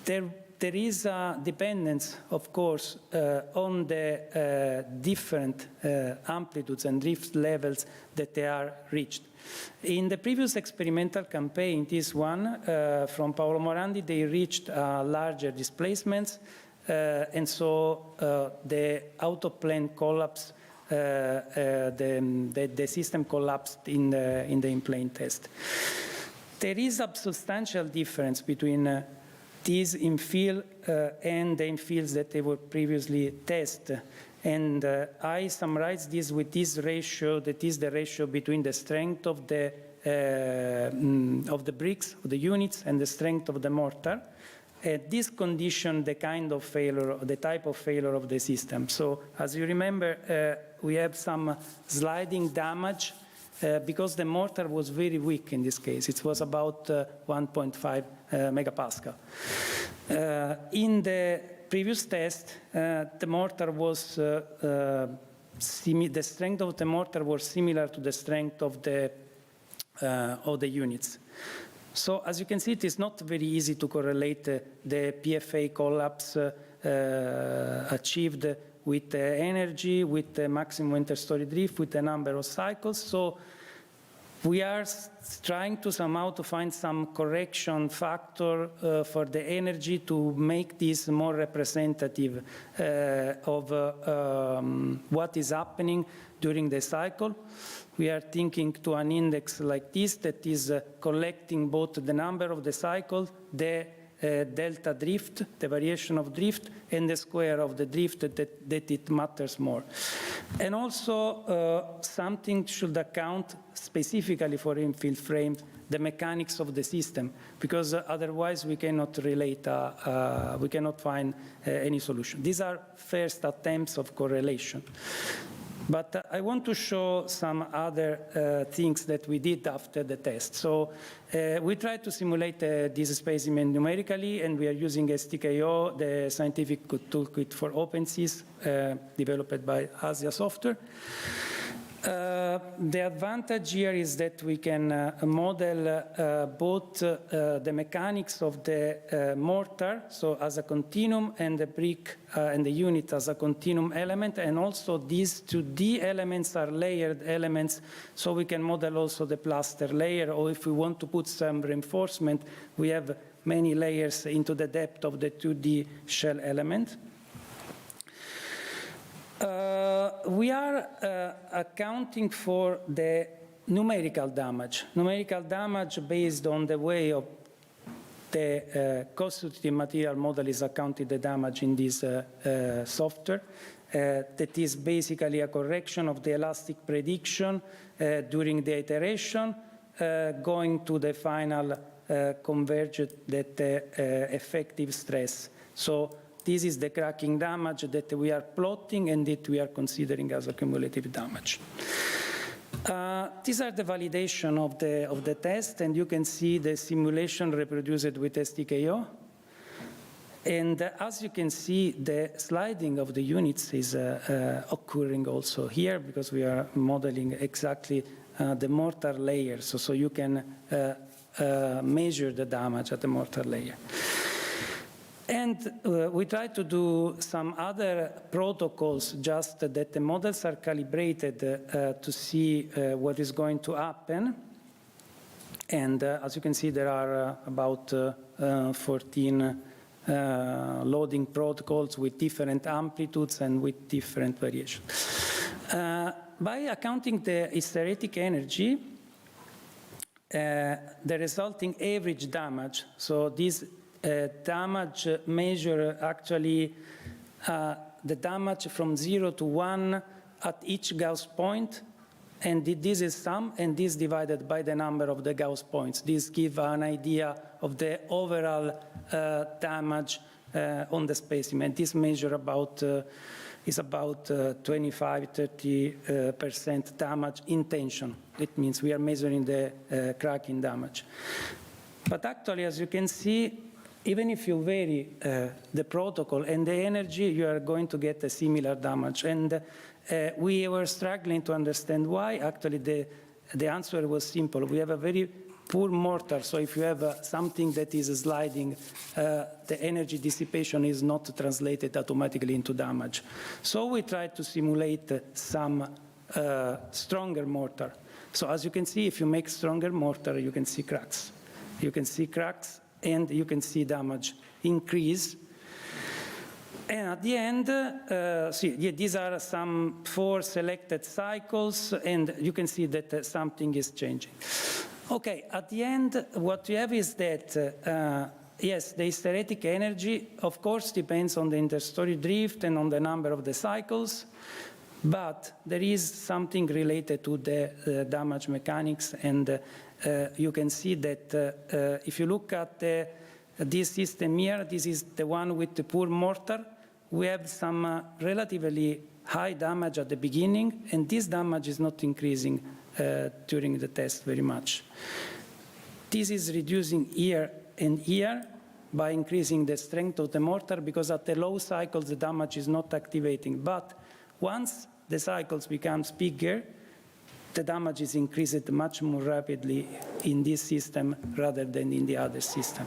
there is a dependence, of course, on the different amplitudes and drift levels that they are reached. In the previous experimental campaign, this one from Paolo Morandi, they reached larger displacements, and so the out-of-plane collapse, the system collapsed in the in-plane test. There is a substantial difference between these infill and the infills that they were previously tested. And I summarize this with this ratio, that is the ratio between the strength of the bricks, of the units, and the strength of the mortar. This condition the kind of failure, the type of failure of the system. So as you remember, we have some sliding damage because the mortar was very weak in this case. It was about 1.5 megapascal. In the previous test, the mortar was the strength of the mortar was similar to the strength of the units. So as you can see, it is not very easy to correlate the PFA collapse achieved with the energy, with the maximum interstory drift, with the number of cycles. So we are trying to somehow to find some correction factor for the energy to make this more representative of what is happening during the cycle. We are thinking to an index like this that is collecting both the number of the cycle, the delta drift, the variation of drift, and the square of the drift that it matters more. And also something should account specifically for infill frames, the mechanics of the system, because otherwise we cannot relate, we cannot find any solution. These are first attempts of correlation. But I want to show some other things that we did after the test. So we tried to simulate this specimen numerically, and we are using STKO, the scientific toolkit for OpenSys, developed by Asia Software. The advantage here is that we can model both the mechanics of the mortar, so as a continuum, and the brick and the unit as a continuum element, and also these 2D elements are layered elements, so we can model also the plaster layer, or if we want to put some reinforcement, we have many layers into the depth of the 2D shell element. We are accounting for the numerical damage based on the way of the constitutive material model is accounted the damage in this software. That is basically a correction of the elastic prediction during the iteration, going to the final converged that effective stress. So this is the cracking damage that we are plotting and that we are considering as a cumulative damage. These are the validation of the test, and you can see the simulation reproduced with STKO. And as you can see, the sliding of the units is occurring also here because we are modeling exactly the mortar layers, so you can measure the damage at the mortar layer. And we try to do some other protocols just that the models are calibrated to see what is going to happen. And as you can see, there are about 14 loading protocols with different amplitudes and with different variations. By accounting the hysteretic energy, the resulting average damage, so this damage measure actually the damage from 0 to 1 at each Gauss point, and this is sum, and this divided by the number of the Gauss points. This gives an idea of the overall damage on the specimen. This measure is about 25–30% damage in tension. It means we are measuring the cracking damage. But actually, as you can see, even if you vary the protocol and the energy, you are going to get a similar damage. And we were struggling to understand why. Actually, the answer was simple. We have a very poor mortar, so if you have something that is sliding, the energy dissipation is not translated automatically into damage. So we tried to simulate some stronger mortar. So as you can see, if you make stronger mortar, you can see cracks. You can see cracks, and you can see damage increase. And at the end, these are some 4 selected cycles, and you can see that something is changing. Okay, at the end, what we have is that, yes, the hysteretic energy, of course, depends on the interstory drift and on the number of the cycles, but there is something related to the damage mechanics, and you can see that if you look at this system here, this is the one with the poor mortar. We have some relatively high damage at the beginning, and this damage is not increasing during the test very much. This is reducing here and here by increasing the strength of the mortar, because at the low cycles the damage is not activating. But once the cycles becomes bigger, the damage is increased much more rapidly in this system rather than in the other system.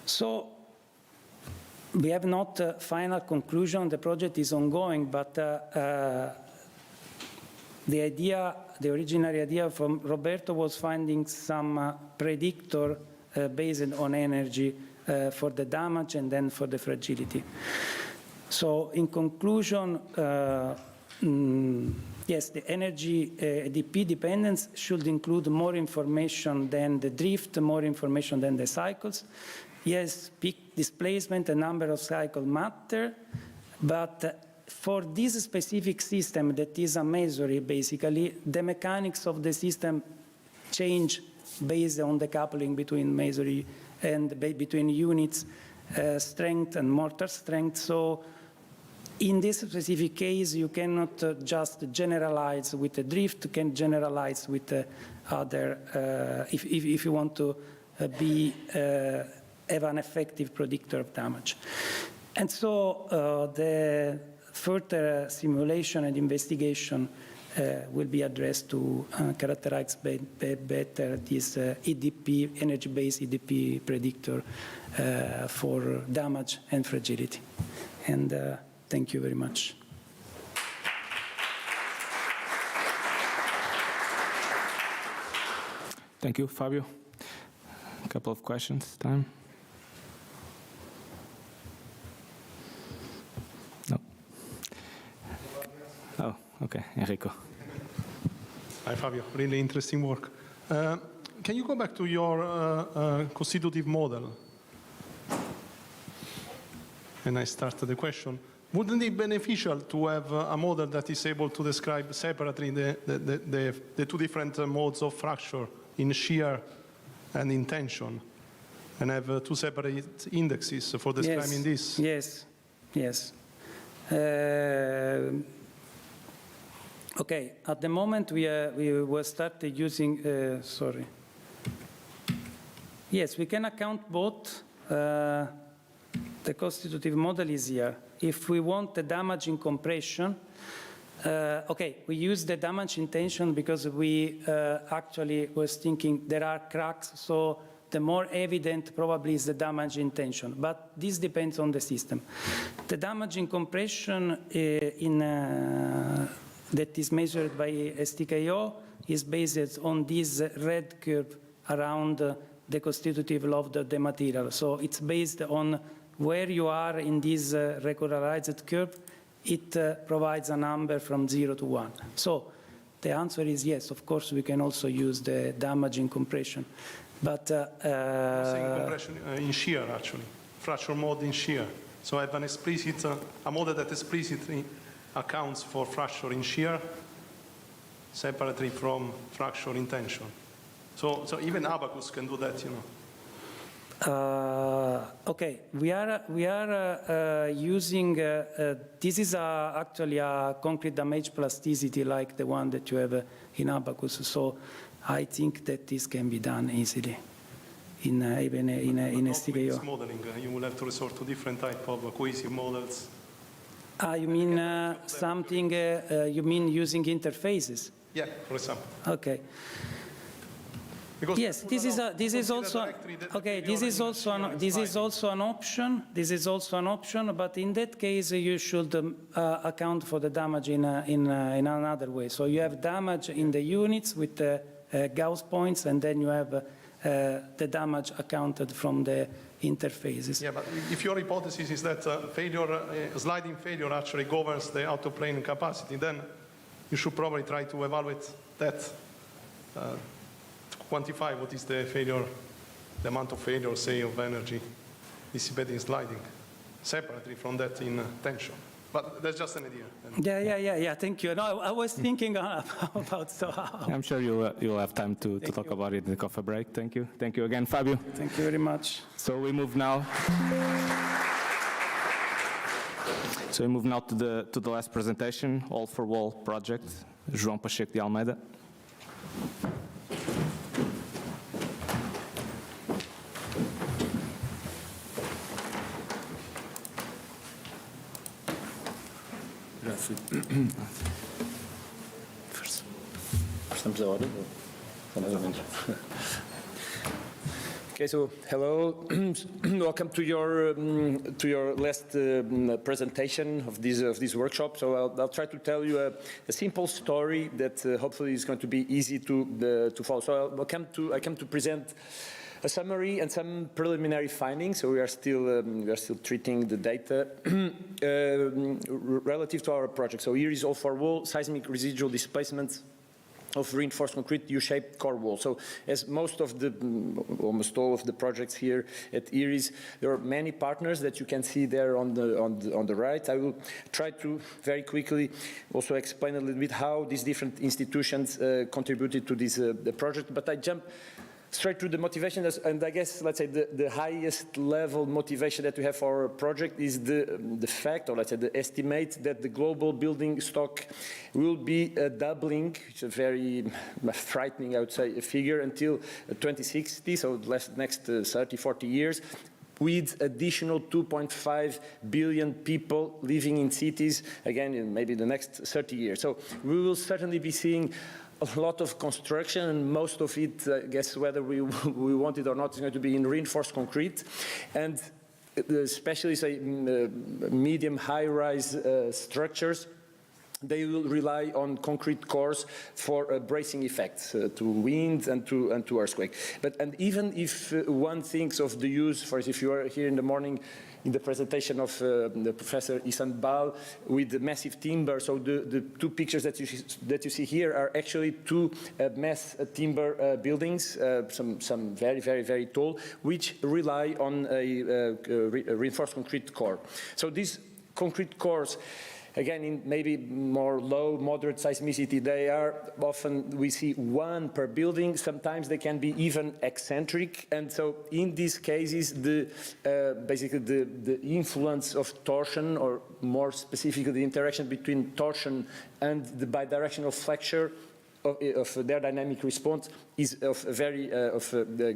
So we have not a final conclusion. The project is ongoing, but the original idea from Roberto was finding some predictor based on energy for the damage and then for the fragility. So in conclusion, yes, the energy ADP dependence should include more information than the drift, more information than the cycles. Yes, peak displacement and number of cycles matter, but for this specific system that is a mesory, basically, the mechanics of the system change based on the coupling between mesory and between units, strength and mortar strength. So in this specific case, you cannot just generalize with the drift, you can generalize with the other, if you want to have an effective predictor of damage. And so the further simulation and investigation will be addressed to characterize better this EDP, energy-based EDP predictor for damage and fragility. And thank you very much. Thank you, Fabio. A couple of questions, time? No. Oh, okay, Enrico. Hi, Fabio. Really interesting work. Can you go back to your constitutive model? And I started the question. Wouldn't it be beneficial to have a model that is able to describe separately the two different modes of fracture in shear and in tension, and have two separate indexes for describing this? Yes. Okay, at the moment we will start using, Yes, we can account both. The constitutive model is here. If we want the damage in compression, okay, we use the damage in tension because we actually was thinking there are cracks, so the more evident probably is the damage in tension. But this depends on the system. The damage in compression that is measured by STKO is based on this red curve around the constitutive load of the material. So it's based on where you are in this regularized curve. It provides a number from 0 to 1. So the answer is yes, of course we can also use the damage in compression. But I'm saying compression in shear, actually. Fracture mode in shear. So I have an explicit, a model that explicitly accounts for fracture in shear separately from fracture in tension. So even Abacus can do that, you know. Okay, we are using, this is actually a concrete damage plasticity like the one that you have in Abacus, so I think that this can be done easily, even in STKO. Modeling, you will have to resort to different type of cohesive models. You mean something, you mean using interfaces? Yeah, for example. Okay. Because yes, this is also okay. This is also an option. This is also an option, but in that case, you should account for the damage in another way. So you have damage in the units with the Gauss points, and then you have the damage accounted from the interfaces. Yeah, but if your hypothesis is that sliding failure actually governs the out-of-plane capacity, then you should probably try to evaluate that. Quantify what is the failure, the amount of failure, say, of energy dissipated in sliding, separately from that in tension. But that's just an idea. Yeah. Thank you. No, I was thinking about so how. I'm sure you'll have time to talk about it in the coffee break. Thank you. Thank you again, Fabio. Thank you very much. So we move now. To the last presentation, All for Wall project, João Pacheco de Almeida. Estamos a hora? Mais ou menos. Okay, so hello, welcome to your last presentation of this workshop. So I'll try to tell you a simple story that hopefully is going to be easy to follow. So I come to present a summary and some preliminary findings. So we are still treating the data relative to our project. So ERIES all for wall seismic residual displacements of reinforced concrete U-shaped core wall. So as almost all of the projects here at ERIES, there are many partners that you can see there on the right. I will try to very quickly also explain a little bit how these different institutions contributed to this project, but I jump straight to the motivation, and I guess, let's say, the highest level motivation that we have for our project is the fact, or let's say the estimate, that the global building stock will be doubling, which is a very frightening, I would say, figure, until 2060, so next 30, 40 years, with additional 2.5 billion people living in cities, again, in maybe the next 30 years. So we will certainly be seeing a lot of construction, and most of it, I guess, whether we want it or not, is going to be in reinforced concrete, and especially, say, medium high-rise structures. They will rely on concrete cores for bracing effects to wind and to earthquake. And even if one thinks of the use, for if you are here in the morning in the presentation of the Professor Isan Bal with the massive timber, so the two pictures that you see here are actually two mass timber buildings, some very, very, very tall, which rely on a reinforced concrete core. So these concrete cores, again, in maybe more low, moderate seismicity, they are often, we see one per building. Sometimes they can be even eccentric. And so in these cases, basically the influence of torsion, or more specifically the interaction between torsion and the bidirectional flexure of their dynamic response, is of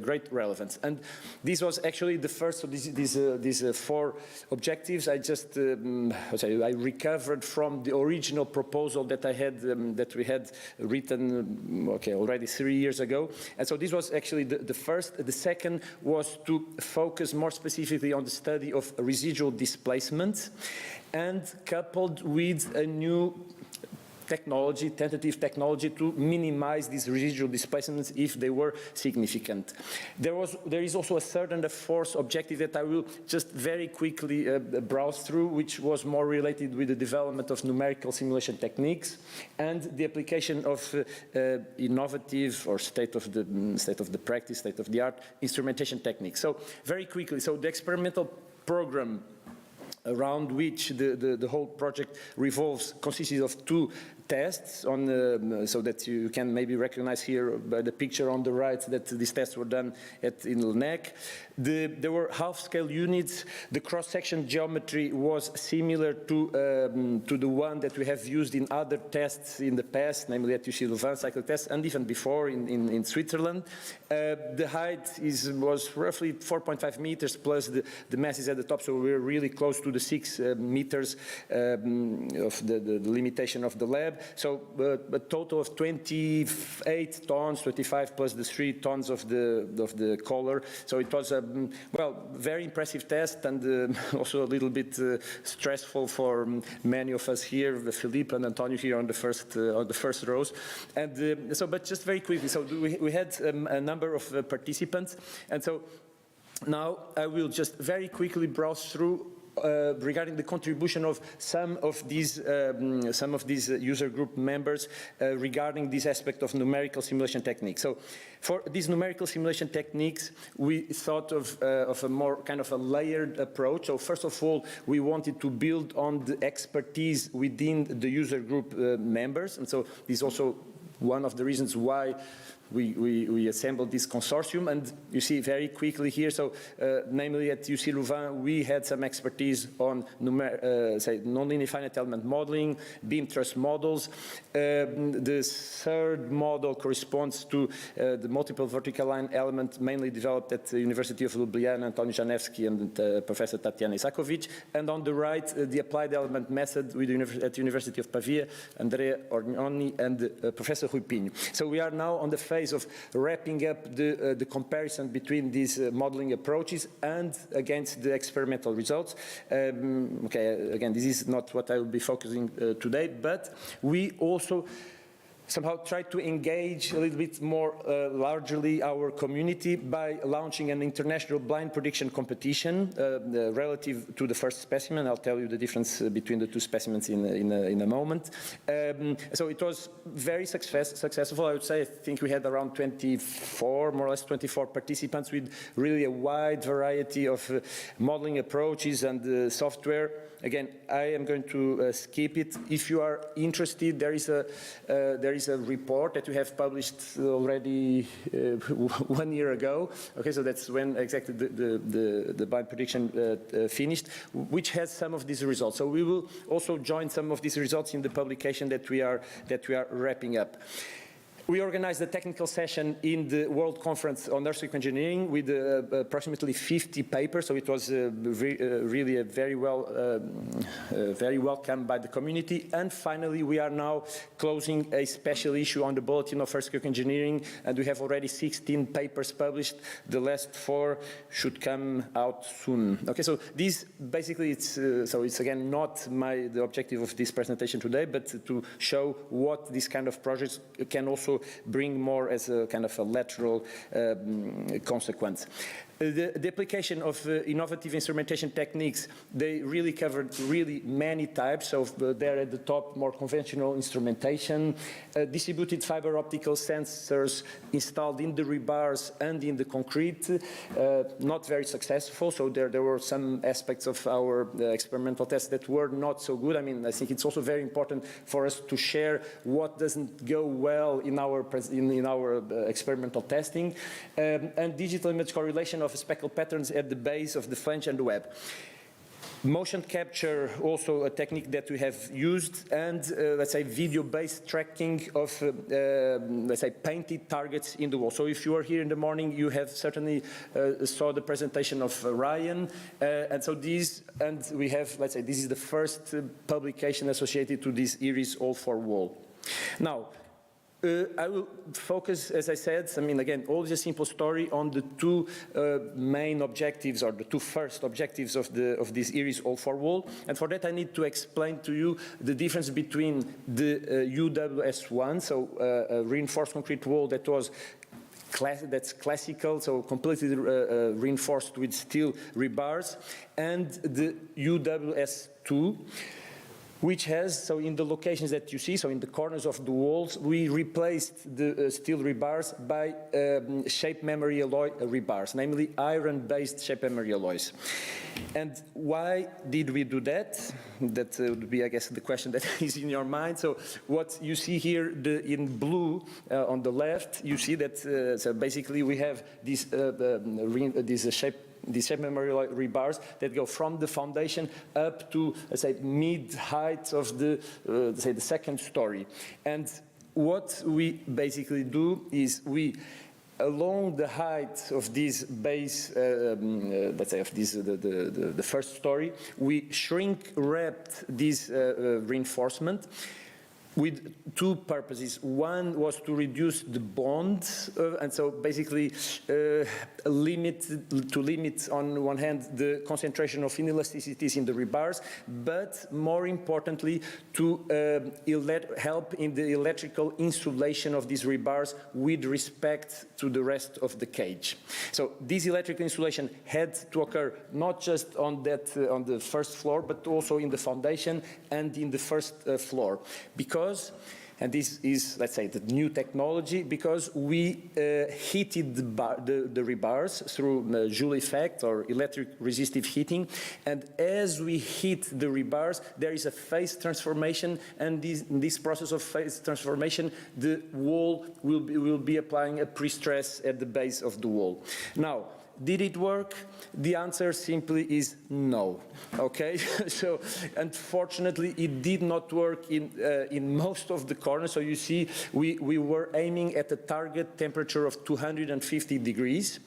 great relevance. And this was actually the first of these four objectives. I just I recovered from the original proposal that I had that we had written already 3 years ago. And so this was actually the first. The second was to focus more specifically on the study of residual displacement, and coupled with a new tentative technology to minimize these residual displacements if they were significant. There is also a third and a fourth objective that I will just very quickly browse through, which was more related with the development of numerical simulation techniques and the application of innovative or state of the practice, state of the art instrumentation techniques. So very quickly, so the experimental program around which the whole project revolves, consisted of 2 tests on, so that you can maybe recognize here by the picture on the right that these tests were done in Lenec. There were half-scale units. The cross-section geometry was similar to the one that we have used in other tests in the past, namely at UC Louvain cycle tests, and even before in Switzerland. The height was roughly 4.5 meters plus the masses at the top, so we're really close to the 6 meters of the limitation of the lab. So a total of 28 tons, 25 plus the 3 tons of the color. So it was a very impressive test, and also a little bit stressful for many of us here, Philippe and Antonio here on the first rows. And but just very quickly, so we had a number of participants, and so now I will just very quickly browse through regarding the contribution of some of these user group members regarding this aspect of numerical simulation techniques. So for these numerical simulation techniques, we thought of a more kind of a layered approach. So first of all, we wanted to build on the expertise within the user group members, and so this is also one of the reasons why we assembled this consortium. And you see very quickly here, so namely at UC Louvain, we had some expertise on nonlinear finite element modeling, beam thrust models. The third model corresponds to the multiple vertical line element, mainly developed at the University of Ljubljana, Antonio Janevski and Professor Tatjana Isakovic. And on the right, the applied element method at the University of Pavia, Andrea Orgnoni and Professor Rui Pinho. So we are now on the phase of wrapping up the comparison between these modeling approaches and against the experimental results. Okay, again, this is not what I will be focusing today, but we also somehow try to engage a little bit more largely our community by launching an international blind prediction competition relative to the first specimen. I'll tell you the difference between the 2 specimens in a moment. So it was very successful, I would say. I think we had around 24, more or less 24 participants with really a wide variety of modeling approaches and software. Again, I am going to skip it. If you are interested, there is a report that we have published already 1 year ago. Okay, so that's when exactly the blind prediction finished, which has some of these results. So we will also join some of these results in the publication that we are wrapping up. We organized a technical session in the World Conference on Earthquake Engineering with approximately 50 papers, so it was really a very welcomed by the community. And finally, we are now closing a special issue on the Bulletin of Earthquake Engineering, and we have already 16 papers published. The last 4 should come out soon. Okay, so this basically it's again not the objective of this presentation today, but to show what these kind of projects can also bring more as a kind of a lateral consequence. The application of innovative instrumentation techniques, they really covered many types. So there at the top, more conventional instrumentation, distributed fiber optical sensors installed in the rebars and in the concrete, not very successful. So there were some aspects of our experimental tests that were not so good. I mean, I think it's also very important for us to share what doesn't go well in our experimental testing, and digital image correlation of speckled patterns at the base of the flange and the web. Motion capture, also a technique that we have used, and let's say video-based tracking of, let's say, painted targets in the wall. So if you are here in the morning, you have certainly saw the presentation of Ryan, and so these, and we have, let's say, this is the first publication associated to this ERIES all-for-wall. Now, I will focus, as I said, I mean, again, always a simple story on the 2 main objectives, or the 2 first objectives of this ERIES all-for-wall. And for that, I need to explain to you the difference between the UWS1, so a reinforced concrete wall that was that's classical, so completely reinforced with steel rebars, and the UWS2. which has, so in the locations that you see, so in the corners of the walls, we replaced the steel rebars by shape memory alloy rebars, namely iron-based shape memory alloys. And why did we do that? That would be, I guess, the question that is in your mind. So what you see here in blue on the left, you see that, so basically we have these shape memory rebars that go from the foundation up to, let's say, mid-height of the, let's say, the second story. And what we basically do is we, along the height of this base, let's say, of this, the first story, we shrink-wrapped this reinforcement with two purposes. One was to reduce the bond, and so basically limit on one hand the concentration of inelasticities in the rebars, but more importantly to help in the electrical insulation of these rebars with respect to the rest of the cage. So this electrical insulation had to occur not just on that on the first floor, but also in the foundation and in the first floor, because, and this is, let's say, the new technology, because we heated the rebars through Joule effect or electric resistive heating, and as we heat the rebars, there is a phase transformation, and in this process of phase transformation, the wall will be applying a pre-stress at the base of the wall. Now, did it work? The answer simply is no, okay? So, unfortunately, it did not work in most of the corners. So you see, we were aiming at a target temperature of 250 degrees.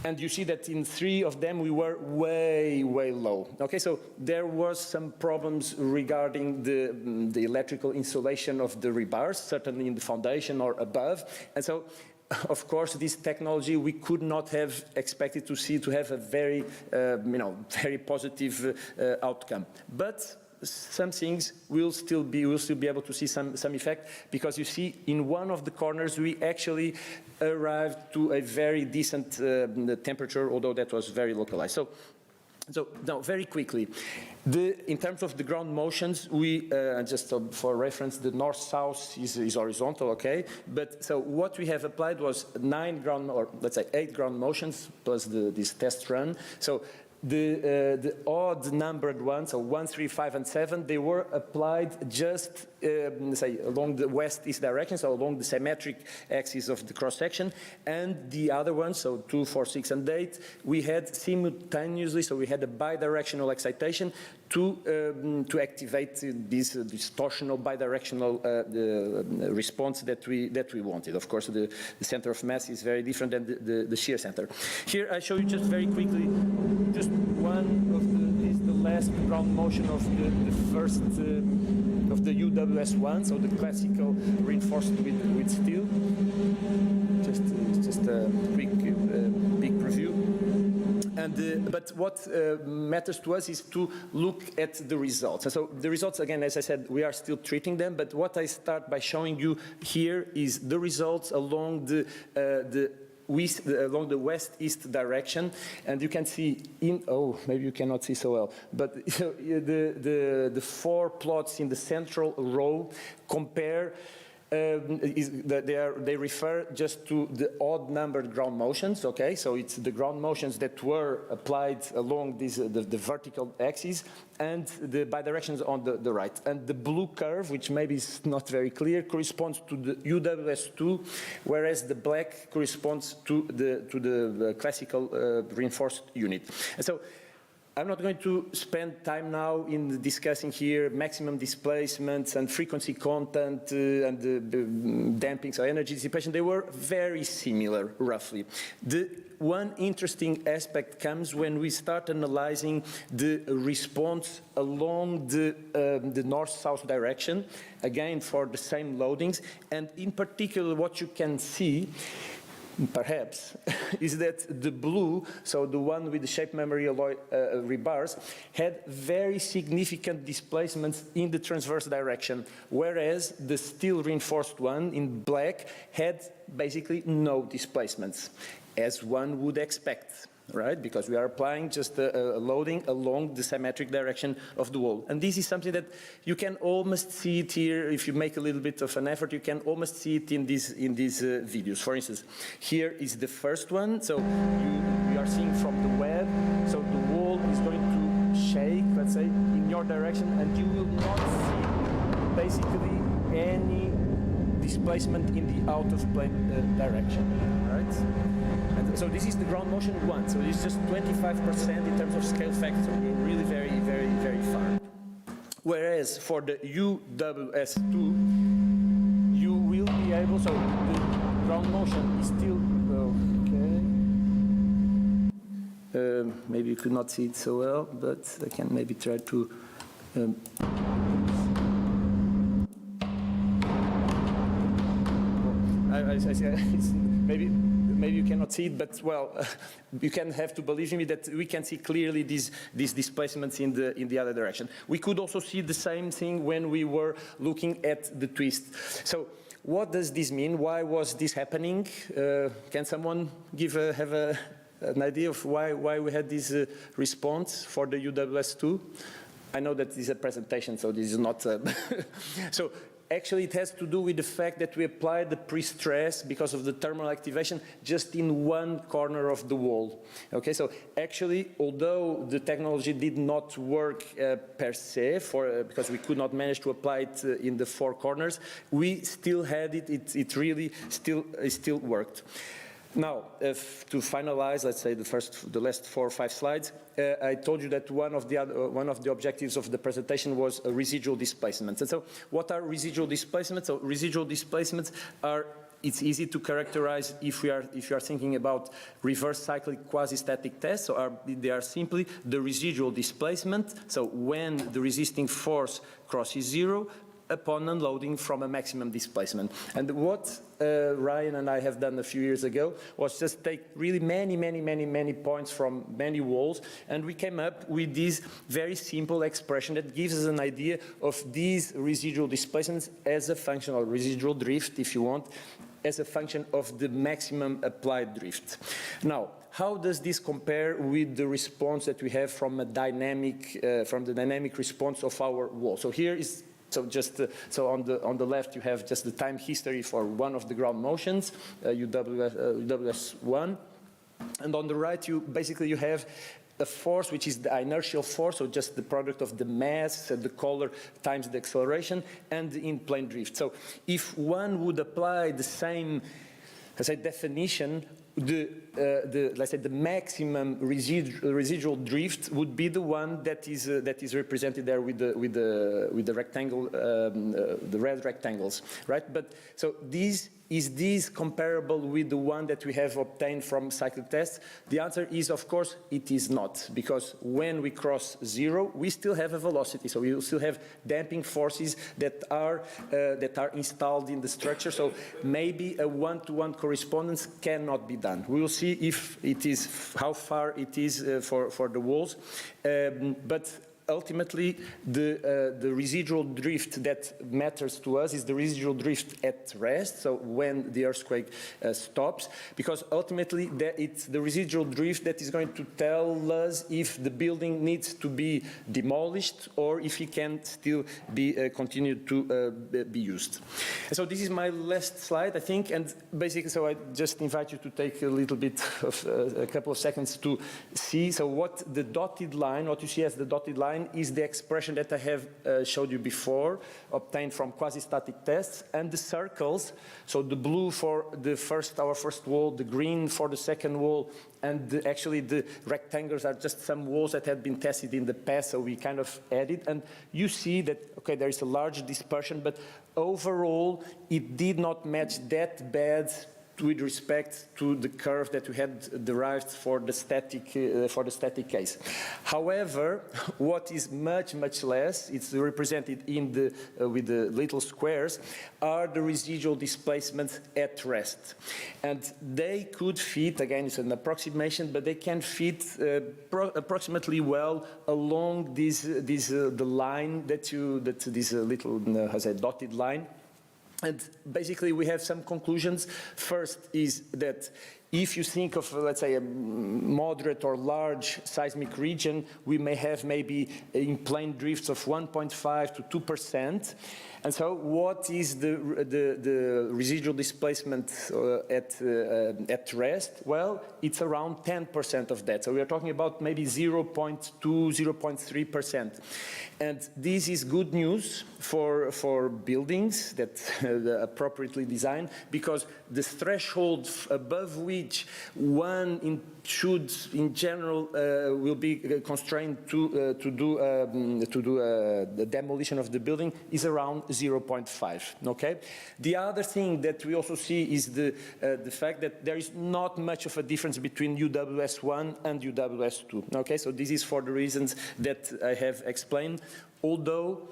And you see that in 3 of them, we were way, way low. Okay, so there was some problems regarding the electrical insulation of the rebars, certainly in the foundation or above. And so, of course, this technology we could not have expected to have a very, very positive outcome. But some things we'll still be able to see some effect, because you see in one of the corners we actually arrived to a very decent temperature, although that was very localized. So now, very quickly, in terms of the ground motions, we, just for reference, the north-south is horizontal, okay? But so what we have applied was 9 ground, or let's say 8 ground motions plus this test run. So the odd numbered ones, so 1, 3, 5, and 7, they were applied just, say, along the west-east direction, so along the symmetric axis of the cross-section, and the other ones, so 2, 4, 6, and 8, we had simultaneously, so we had a bidirectional excitation to activate this torsional bidirectional response that we wanted. Of course, the center of mass is very different than the shear center. Here, I show you just very quickly, just one of the last ground motion of the first of the UWS1, so the classical reinforced with steel. Just a quick big preview. And, but what matters to us is to look at the results. And so the results, again, as I said, we are still treating them, but what I start by showing you here is the results along along the west-east direction, and you can see maybe you cannot see so well, but the 4 plots in the central row compare. They refer just to the odd-numbered ground motions, okay? So it's the ground motions that were applied along the vertical axis and the bidirections on the right. And the blue curve, which maybe is not very clear, corresponds to the UWS2, whereas the black corresponds to the classical reinforced unit. And so I'm not going to spend time now in discussing here maximum displacements and frequency content and the damping, so energy dissipation. They were very similar, roughly. The one interesting aspect comes when we start analyzing the response along the north-south direction, again for the same loadings, and in particular what you can see perhaps, is that the blue, so the one with the shape memory alloy rebars, had very significant displacements in the transverse direction, whereas the steel reinforced one in black had basically no displacements, as one would expect. right? Because we are applying just a loading along the symmetric direction of the wall. And this is something that you can almost see it here. If you make a little bit of an effort, you can almost see it in these videos. For instance, here is the first one. So you are seeing from the web. So the wall is going to shake, let's say, in your direction, and you will not see basically any displacement in the out-of-plane direction, right? And so this is the ground motion 1. So it's just 25% in terms of scale factor. We're really very, very, very far. Whereas for the UWS2, you will be able, so the ground motion is still, okay. Maybe you could not see it so well, but I can maybe try to, maybe you cannot see it, but well, you can have to believe me that we can see clearly these displacements in the other direction. We could also see the same thing when we were looking at the twist. So what does this mean? Why was this happening? Can someone have an idea of why we had this response for the UWS2? I know that this is a presentation, so this is not. So actually, it has to do with the fact that we applied the pre-stress because of the thermal activation just in one corner of the wall. Okay, so actually, although the technology did not work per se, because we could not manage to apply it in the 4 corners, we still had it. It really still worked. Now, to finalize, let's say the last 4 or 5 slides, I told you that one of the objectives of the presentation was residual displacements. And so, what are residual displacements? So, residual displacements are. It's easy to characterize if you are thinking about reverse cyclic quasi-static tests. So they are simply the residual displacement. So when the resisting force crosses 0. Upon unloading from a maximum displacement. And what Ryan and I have done a few years ago was just take really many points from many walls, and we came up with this very simple expression that gives us an idea of these residual displacements as a function, or residual drift, if you want, as a function of the maximum applied drift. Now, how does this compare with the response that we have from the dynamic response of our wall? So here is. So so on the left you have just the time history for one of the ground motions, UWS1, and on the right you have a force which is the inertial force, so just the product of the mass, the color times the acceleration, and the in-plane drift. So if one would apply the same, let's say, definition, let's say the maximum residual drift would be the one that is represented there with the rectangle, the red rectangles, right? But so is this comparable with the one that we have obtained from cyclic tests? The answer is, of course, it is not, because when we cross 0, we still have a velocity, so we will still have damping forces that are installed in the structure. So maybe a one-to-one correspondence cannot be done. We will see if it is how far it is for the walls, but. Ultimately, the residual drift that matters to us is the residual drift at rest, so when the earthquake stops, because ultimately it's the residual drift that is going to tell us if the building needs to be demolished or if it can still be continued to be used. And so this is my last slide, I think, and basically, so I just invite you to take a little bit of a couple of seconds to see. So what the dotted line, what you see as the dotted line, is the expression that I have showed you before, obtained from quasi-static tests, and the circles, so the blue for our first wall, the green for the second wall, and actually the rectangles are just some walls that had been tested in the past, so we kind of added, and you see that, okay, there is a large dispersion, but overall it did not match that bad with respect to the curve that we had derived for the static case. However, what is much less, it's represented in with the little squares, are the residual displacements at rest, and they could fit, again, it's an approximation, but they can fit approximately well along the line this little dotted line. And basically, we have some conclusions. First is that If you think of, let's say, a moderate or large seismic region, we may have maybe in plane drifts of 1.5 to 2%. And so what is the residual displacement at rest? Well, it's around 10% of that. So we are talking about maybe 0.2, 0.3%. And this is good news for buildings that are appropriately designed, because the threshold above which one should, in general, will be constrained to do the demolition of the building is around 0.5. Okay. The other thing that we also see is the fact that there is not much of a difference between UWS1 and UWS2. Okay. So this is for the reasons that I have explained. Although,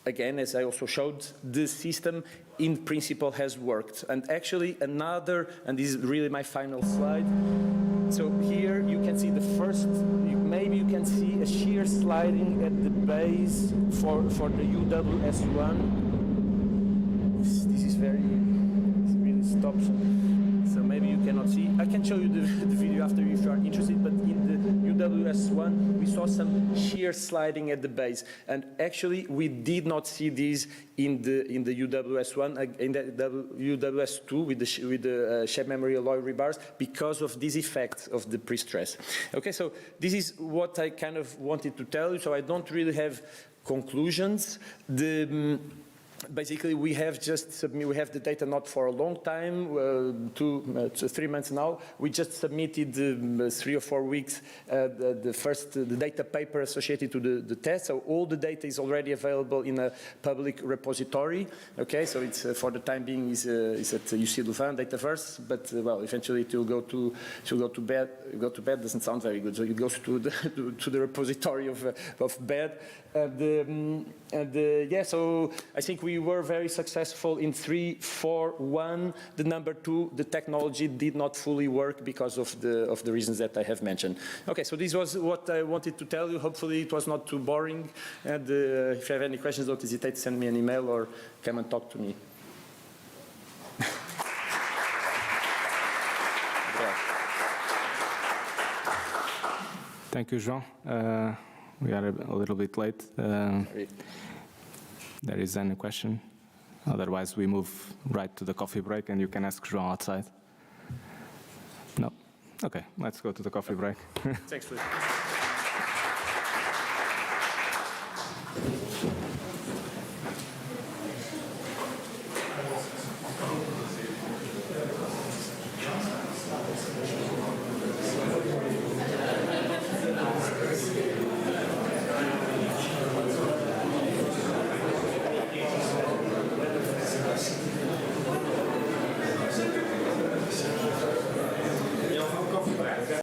again, as I also showed, the system in principle has worked. And actually another, and this is really my final slide. So here you can see the first, maybe you can see a shear sliding at the base for the UWS1. This is very, it really stops. So maybe you cannot see. I can show you the video after if you are interested, but in the UWS1, we saw some shear sliding at the base. And actually, we did not see this in the UWS1, in the UWS2 with the shape memory alloy rebars because of this effect of the pre-stress. Okay, so this is what I kind of wanted to tell you. So I don't really have conclusions. Basically, we have we have the data not for a long time, 2 to 3 months now. We just submitted 3 or 4 weeks the data paper associated to the test. So all the data is already available in a public repository. Okay, so it's for the time being is at UC Louvain Dataverse, but well, eventually it will go to bed. Go to bed doesn't sound very good, so it goes to the repository of bed. Yeah, so I think we were very successful in 3, 4, 1. The number 2, the technology did not fully work because of the reasons that I have mentioned. Okay, so this was what I wanted to tell you. Hopefully it was not too boring. And if you have any questions, don't hesitate to send me an email or come and talk to me. Thank you, João. We are a little bit late. There is any question? Otherwise, we move right to the coffee break, and you can ask João outside. No? Okay, let's go to the coffee break. Thanks, please.